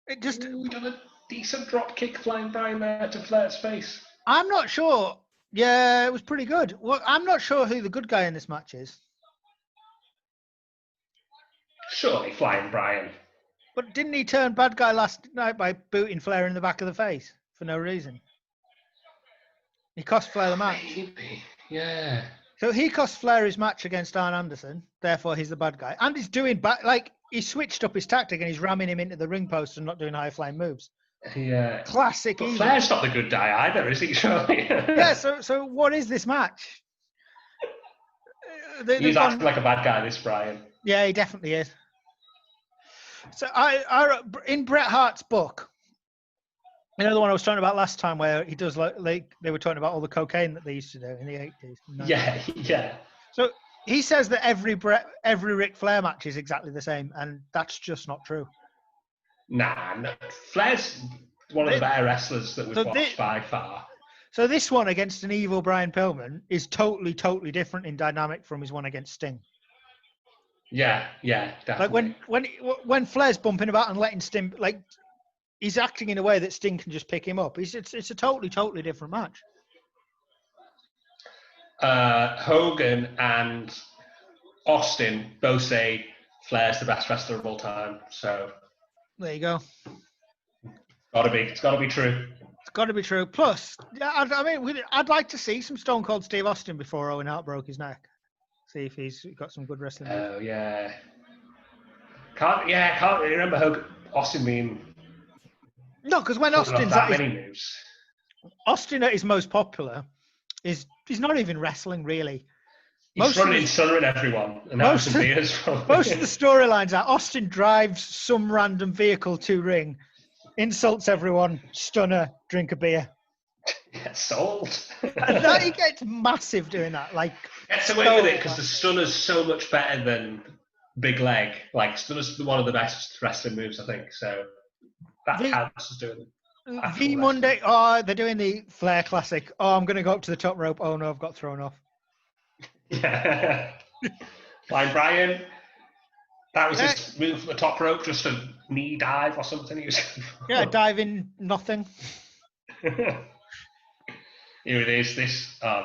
it just. We done a decent drop kick Flying Brian there to Flair's face. I'm not sure. Yeah, it was pretty good. Well, I'm not sure who the good guy in this match is. Surely Flying Brian. But didn't he turn bad guy last night by booting Flair in the back of the face for no reason? He cost Flair the match. Maybe. Yeah. So he cost Flair his match against Arn Anderson. Therefore, he's the bad guy. And he's doing he switched up his tactic and he's ramming him into the ring post and not doing high flying moves. Yeah. Classic. But Flair's not the good guy either, is he? Surely. Yeah. So what is this match? He's acting like a bad guy, this Brian. Yeah, he definitely is. So I in Bret Hart's book, you know the one I was talking about last time, where he does like they were talking about all the cocaine that they used to do in the 80s. Yeah. So he says that every Ric Flair match is exactly the same, and that's just not true. Nah, no. Flair's one of the better wrestlers that we've watched by far. So this one against an evil Brian Pillman is totally, totally different in dynamic from his one against Sting. Yeah, definitely. Like when Flair's bumping about and letting Sting, like, he's acting in a way that Sting can just pick him up. It's a totally, totally different match. Hogan and Austin both say Flair's the best wrestler of all time. So there you go. It's got to be true. It's got to be true. Plus, I'd like to see some Stone Cold Steve Austin before Owen Hart broke his neck. See if he's got some good wrestling. Oh yeah. Can't really remember Hogan Austin being. No, because when Austin's that many moves. Austin at his most popular he's not even wrestling really. He's sunning everyone and having some beers. Most of the storylines are Austin drives some random vehicle to ring, insults everyone, stunner, drink a beer. Yeah, sold. And that he gets massive doing that. Like, gets away with it because the stunner's so much better than big leg. Like, stunner's one of the best wrestling moves, I think. So that counts as doing it. V Monday, they're doing the Flair classic. Oh, I'm going to go up to the top rope. Oh no, I've got thrown off. Yeah. Like Brian, that was his move from the top rope, just a knee dive or something. He was diving nothing. Here it is. This. Oh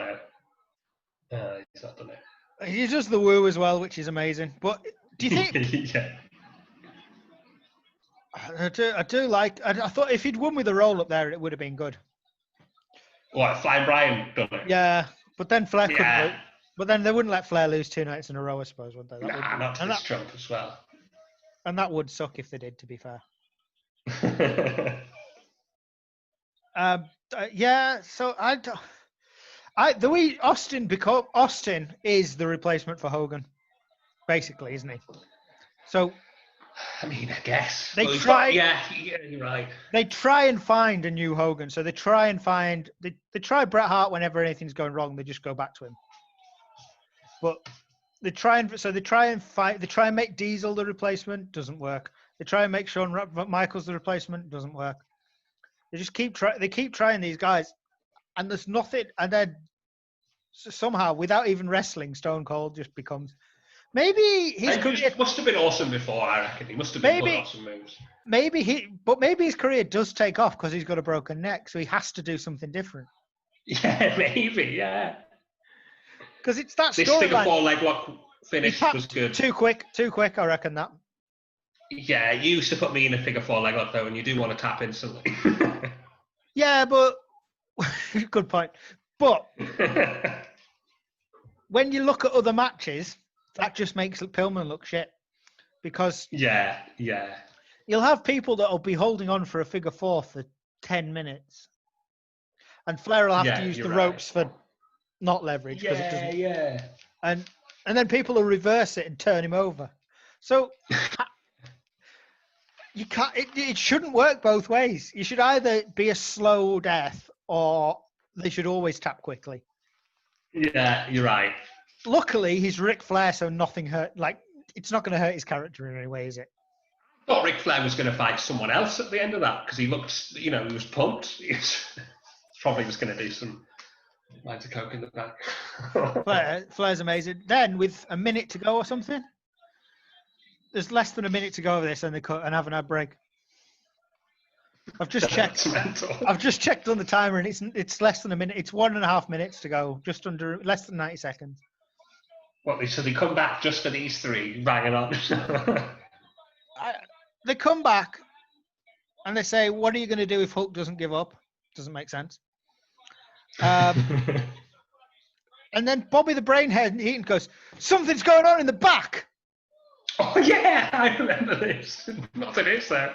no. He's not done it. He does the woo as well, which is amazing. But do you think? Yeah. I do like. I thought if he'd won with a roll up there, it would have been good. What, Flying Brian done it? Yeah, but then Flair couldn't. But then they wouldn't let Flair lose 2 nights in a row, I suppose, would they? Not to this Trump as well. And that would suck if they did, to be fair. Yeah. So the way Austin is the replacement for Hogan, basically, isn't he? So. I mean, I guess. They try. Yeah, you're right. They try and find a new Hogan. So they try and find. They try Bret Hart whenever anything's going wrong. They just go back to him. But they try and fight. They try and make Diesel the replacement. Doesn't work. They try and make Shawn Michaels the replacement. Doesn't work. They just keep trying. They keep trying these guys, and there's nothing. And then somehow, without even wrestling, Stone Cold just becomes. Maybe his career must have been awesome before. I reckon he must have been awesome moves. Maybe his career does take off because he's got a broken neck, so he has to do something different. Yeah, maybe. Yeah. Because it's that story. This figure four leg lock finish was good. Too quick. I reckon that. Yeah, you used to put me in a figure four leg lock though, and you do want to tap instantly. Yeah, but good point. But when you look at other matches. That just makes Pillman look shit. Because yeah. You'll have people that will be holding on for a figure four for 10 minutes. And Flair will have to use the ropes for not leverage. Yeah. And then people will reverse it and turn him over. So you can't. It shouldn't work both ways. You should either be a slow death or they should always tap quickly. Yeah, you're right. Luckily, he's Ric Flair, so nothing hurt. Like, it's not going to hurt his character in any way, is it? I thought Ric Flair was going to fight someone else at the end of that because he looked, he was pumped. He was probably was going to do some lines of coke in the back. Flair's amazing. Then, with a minute to go or something, there's less than a minute to go of this, and they cut and have an ad break. I've just checked. I've just checked on the timer, and it's less than a minute. It's 1.5 minutes to go, just under less than 90 seconds. What? So they come back just for these three banging on. They come back, and they say, "What are you going to do if Hulk doesn't give up?" Doesn't make sense. And then Bobby the Brainhead Eaton goes, "Something's going on in the back." Oh yeah, I remember this. Nothing is there.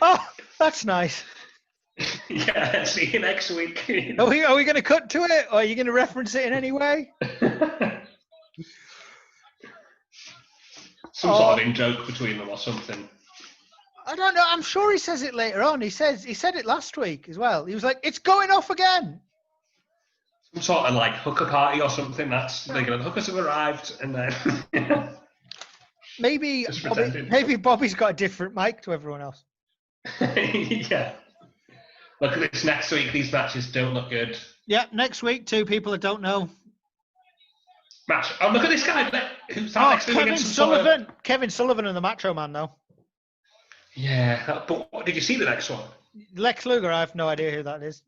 Oh, that's nice. Yeah, see you next week. Are we going to cut to it, or are you going to reference it in any way? Some sort of in-joke between them or something. I don't know. I'm sure he says it later on. He said it last week as well. He was like, "It's going off again." Some sort of like hooker party or something. The hookers have arrived, and then maybe Bobby's got a different mic to everyone else. Yeah. Look at this next week. These matches don't look good. Yeah, next week, 2 people I don't know. Match. Oh, look at this guy. Who's that next week Kevin Sullivan. Kevin Sullivan and the Macho Man, though. Yeah, but did you see the next one? Lex Luger, I have no idea who that is.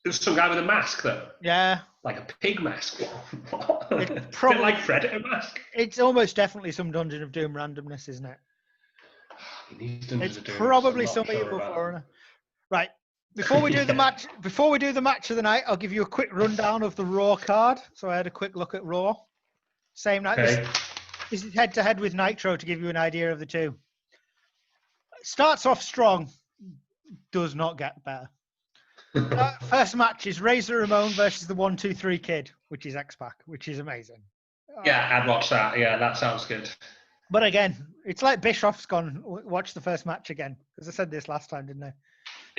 There's some guy with a mask, though. Yeah. Like a pig mask. It's probably like Predator mask. It's almost definitely some Dungeon of Doom randomness, isn't it? It's probably some evil foreigner. Right. Before we do the match of the night, I'll give you a quick rundown of the Raw card. So I had a quick look at Raw. Same night. Okay. This is head-to-head with Nitro to give you an idea of the two. Starts off strong, does not get better. First match is Razor Ramon versus the 1-2-3 Kid, which is X-Pac, which is amazing. Yeah, I'd watch that. Yeah, that sounds good. But again, it's like Bischoff's gone, watch the first match again. Because I said this last time, didn't I?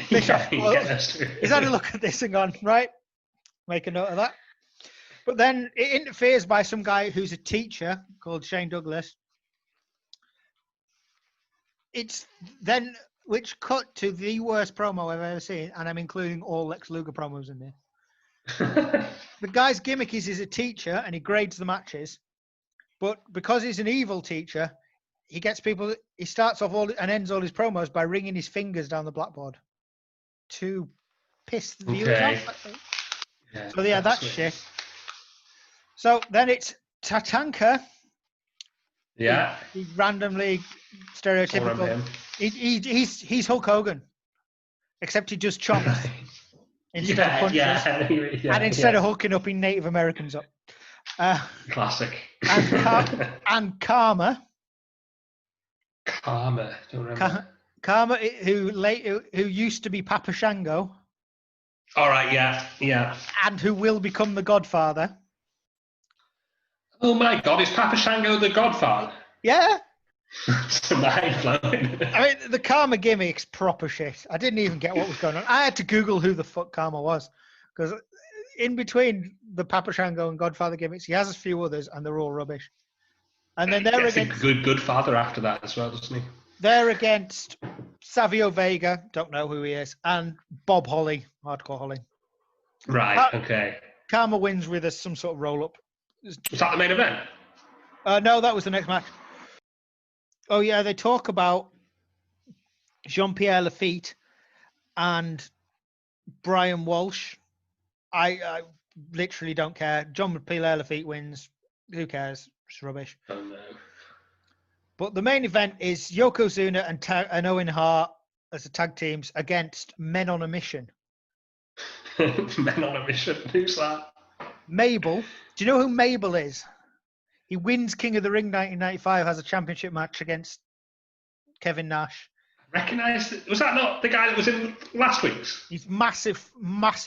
Bischoff, he's had a look at this and gone, right, make a note of that. But then it interferes by some guy who's a teacher called Shane Douglas. It's then, which cut to the worst promo I've ever seen, and I'm including all Lex Luger promos in there. The guy's gimmick is he's a teacher and he grades the matches, but because he's an evil teacher, he gets people. He starts off and ends all his promos by ringing his fingers down the blackboard to piss the viewers off. Yeah, so yeah, that's shit. So then it's Tatanka. Yeah. He's randomly stereotypical. He's Hulk Hogan, except he just chomps instead of punches. And instead of hooking up, he Native Americans up. Classic. And Karma. Karma, don't remember. Karma, who used to be Papa Shango. All right, yeah. And who will become the Godfather. Oh my God, is Papa Shango the Godfather? Yeah. So mind-blowing. I mean, the Karma gimmick's proper shit. I didn't even get what was going on. I had to Google who the fuck Karma was. Because in between the Papa Shango and Godfather gimmicks, he has a few others, and they're all rubbish. And then they're against... good father after that as well, doesn't he? They're against Savio Vega, don't know who he is, and Bob Holly, Hardcore Holly. Right, okay. Karma wins with some sort of roll-up. Was that the main event? No, that was the next match. Oh, yeah, they talk about Jean-Pierre Lafitte and Brian Walsh. I literally don't care. Jean-Pierre Lafitte wins. Who cares? It's rubbish. Oh, no. But the main event is Yokozuna and Owen Hart as a tag teams against Men on a Mission. Men on a Mission? Who's that? Mabel. Do you know who Mabel is? He wins King of the Ring 1995, has a championship match against Kevin Nash. Recognise? Was that not the guy that was in last week's? He's massive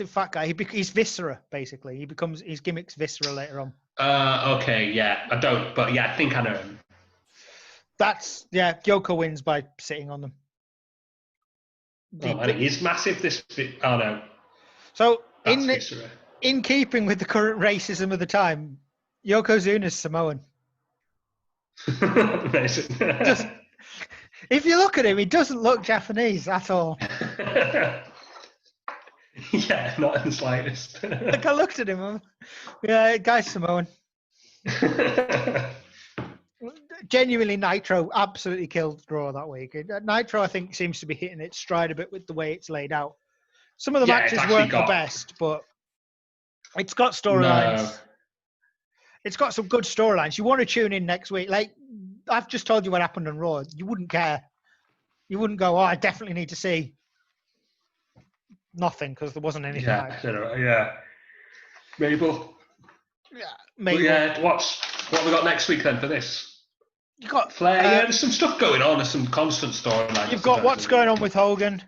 fat guy. He's Viscera, basically. His gimmick's Viscera later on. Okay, yeah. I don't, but yeah, I think I know him. Yoko wins by sitting on them. And it is massive, this bit. Oh, no. So, in keeping with the current racism of the time, Yokozuna's Samoan. Amazing. If you look at him, he doesn't look Japanese at all. Yeah, not in the slightest. Like, I looked at him. Guy's Samoan. Genuinely, Nitro absolutely killed Raw that week. Nitro, I think, seems to be hitting its stride a bit with the way it's laid out. Some of the matches weren't the best, but it's got storylines. No. It's got some good storylines. You want to tune in next week. Like, I've just told you what happened on Raw. You wouldn't care. You wouldn't go, I definitely need to see nothing because there wasn't anything. Yeah. Mabel. Yeah, Mabel. Yeah, what have we got next week then for this? You got Flair. There's some stuff going on. There's some constant storylines. You've got what's going on with Hogan.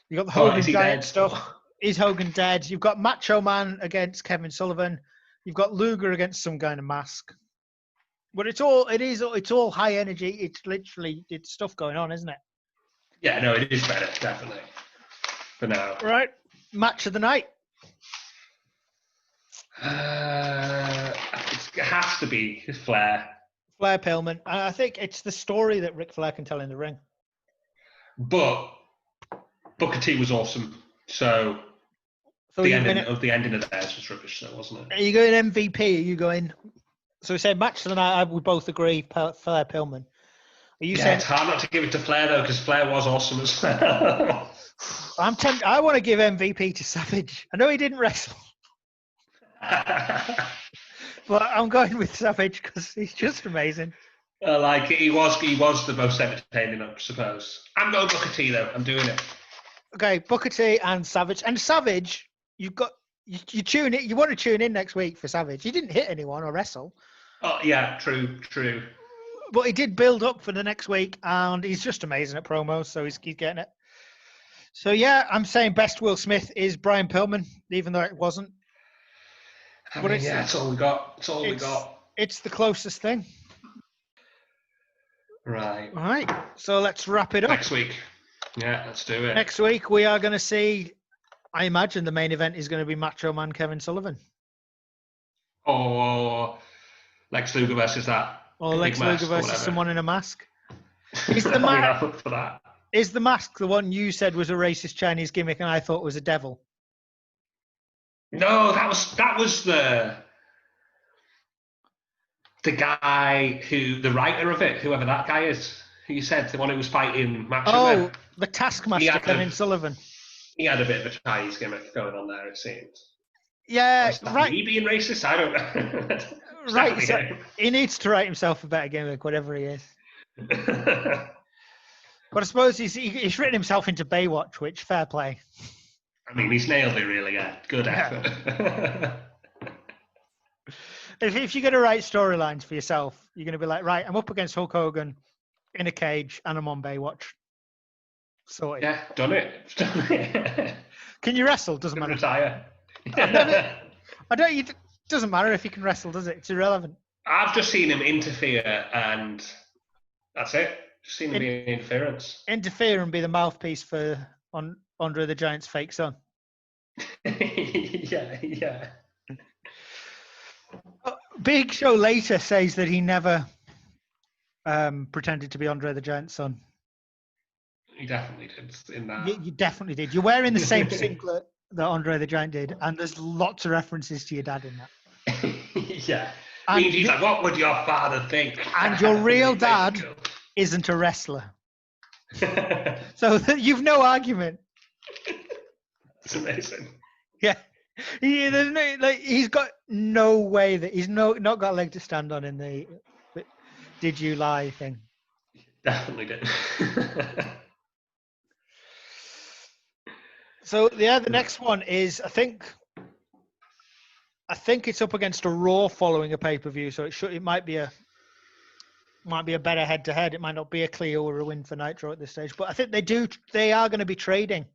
You got the Hogan Giant stuff. Is Hogan dead? You've got Macho Man against Kevin Sullivan. You've got Luger against some guy in a mask. But it's all high energy. It's stuff going on, isn't it? Yeah, no, it is better, definitely. For now. Right. Match of the night. It has to be Flair. Flair Pillman. I think it's the story that Ric Flair can tell in the ring. But Booker T was awesome. So the ending of theirs was rubbish, though, wasn't it? Are you going MVP? Are you going? So we said match of the night. We both agree. Flair Pillman. Are you saying? It's hard not to give it to Flair though, because Flair was awesome as well. I'm tempted. I want to give MVP to Savage. I know he didn't wrestle, but I'm going with Savage because he's just amazing. He was the most entertaining, I suppose. I'm going Booker T though. I'm doing it. Okay, Booker T and Savage. You've got you tune it. You want to tune in next week for Savage. He didn't hit anyone or wrestle. Oh yeah, true. But he did build up for the next week, and he's just amazing at promos. So he's getting it. So yeah, I'm saying best Will Smith is Brian Pillman, even though it wasn't. It's all we got. It's all we got. It's the closest thing. Right. All right. So let's wrap it up. Next week. Yeah, let's do it. Next week we are going to see. I imagine the main event is going to be Macho Man Kevin Sullivan. Or Lex Luger versus that. Or Lex Luger versus someone in a mask. Is the mask for that? Is the mask the one you said was a racist Chinese gimmick and I thought was a devil? No, that was the guy the writer of it, whoever that guy is. Who you said the one who was fighting Macho Man. The Taskmaster Kevin Sullivan. He had a bit of a Chinese gimmick going on there, it seems. Yeah, right. Me being racist? I don't know. Right, so he needs to write himself a better gimmick, whatever he is. But I suppose he's written himself into Baywatch, which fair play. I mean, he's nailed it, really. Yeah, good effort. If you're going to write storylines for yourself, you're going to be like, right, I'm up against Hulk Hogan in a cage, and I'm on Baywatch. Sorted. Yeah, done it. Can you wrestle? Doesn't matter. Retire. It doesn't matter if he can wrestle, does it? It's irrelevant. I've just seen him interfere, and that's it. Just seen him be an interference. Interfere and be the mouthpiece for Andre the Giant's fake son. Yeah. Big Show later says that he never pretended to be Andre the Giant's son. He definitely did in that. You definitely did. You're wearing the same singlet that Andre the Giant did, and there's lots of references to your dad in that. Yeah. And he's like, what would your father think? And your real dad isn't a wrestler. So you've no argument. That's amazing. Yeah. He's got no way that he's not got a leg to stand on in the "Did you lie" thing. Definitely did. So yeah, the next one is I think it's up against a Raw following a pay-per-view, so it might be a better head-to-head. It might not be a clear or a win for Nitro at this stage, but I think they are going to be trading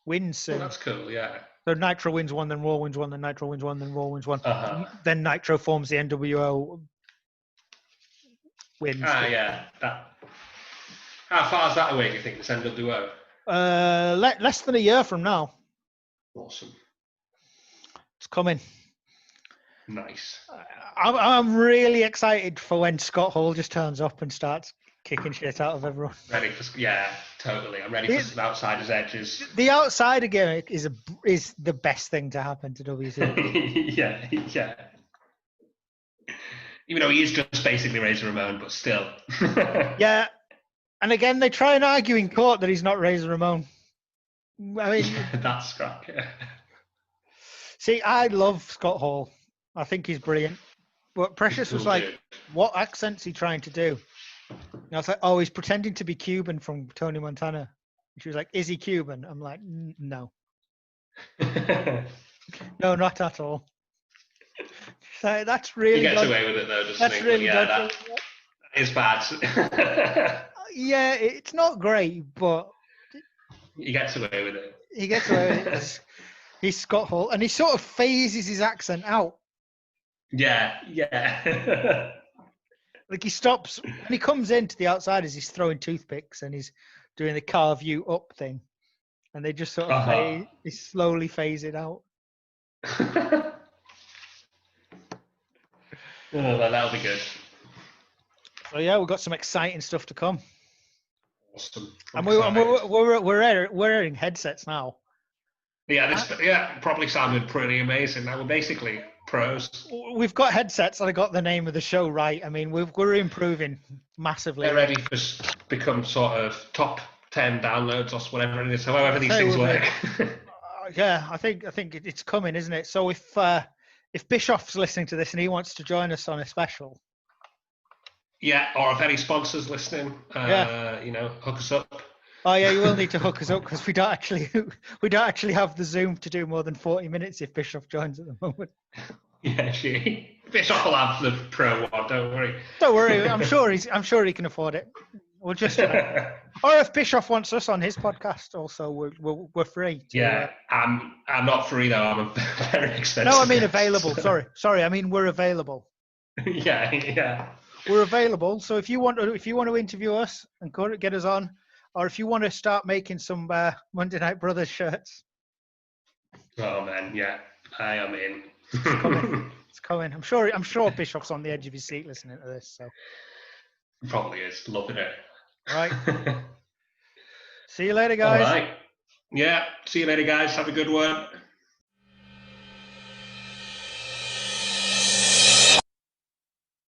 wins soon. Oh, that's cool, yeah. So Nitro wins one, then Raw wins one, then Nitro wins one, then Raw wins one. Uh-huh. Then Nitro forms the NWO wins. Yeah. How far is that away, do you think, this NWO? Less than a year from now. Awesome. It's coming. Nice. I'm really excited for when Scott Hall just turns up and starts kicking shit out of everyone. Ready for totally. I'm ready for some outsider's edges. The outsider gimmick is the best thing to happen to WCW. yeah. Even though he is just basically Razor Ramon, but still. Yeah. And again, they try and argue in court that he's not Razor Ramon. I mean, that's crack. See, I love Scott Hall. I think he's brilliant. But Precious was like, what accent's he trying to do? And I was like, oh, he's pretending to be Cuban from Tony Montana. And she was like, is he Cuban? I'm like, no. No, not at all. So that's really... He gets away with it, though. That's really that is bad. Yeah, it's not great, but... He gets away with it. He gets away with it. He's Scott Hall, and he sort of phases his accent out. Yeah. Like he stops, and he comes into the Outsiders, he's throwing toothpicks, and he's doing the carve you up thing. And they just sort of they slowly phase it out. Oh, that'll be good. So yeah, we've got some exciting stuff to come. awesome. And we're wearing headsets now. Yeah, probably sounded pretty amazing. Now we're basically pros. We've got headsets, and I got the name of the show right. I mean, we're improving massively. They're ready for become sort of top 10 downloads or whatever it is. However these things work. Yeah, I think it's coming, isn't it? So if Bischoff's listening to this and he wants to join us on a special. Yeah, or if any sponsors listening, hook us up. Oh yeah, you will need to hook us up because we don't actually have the Zoom to do more than 40 minutes if Bischoff joins at the moment. Yeah, Bischoff will have the pro one. Don't worry. Don't worry. I'm sure he can afford it. We'll just. Or if Bischoff wants us on his podcast, also we're free. I'm not free though. I'm very expensive. No, I mean available. Sorry. I mean we're available. Yeah. We're available. So if you want to interview us and get us on, or if you want to start making some Monday Night Brothers shirts. Oh man, yeah, I am in. It's coming. I'm sure Bischoff's on the edge of his seat listening to this. So probably is loving it. Right. See you later, guys. All right. Yeah. See you later, guys. Have a good one.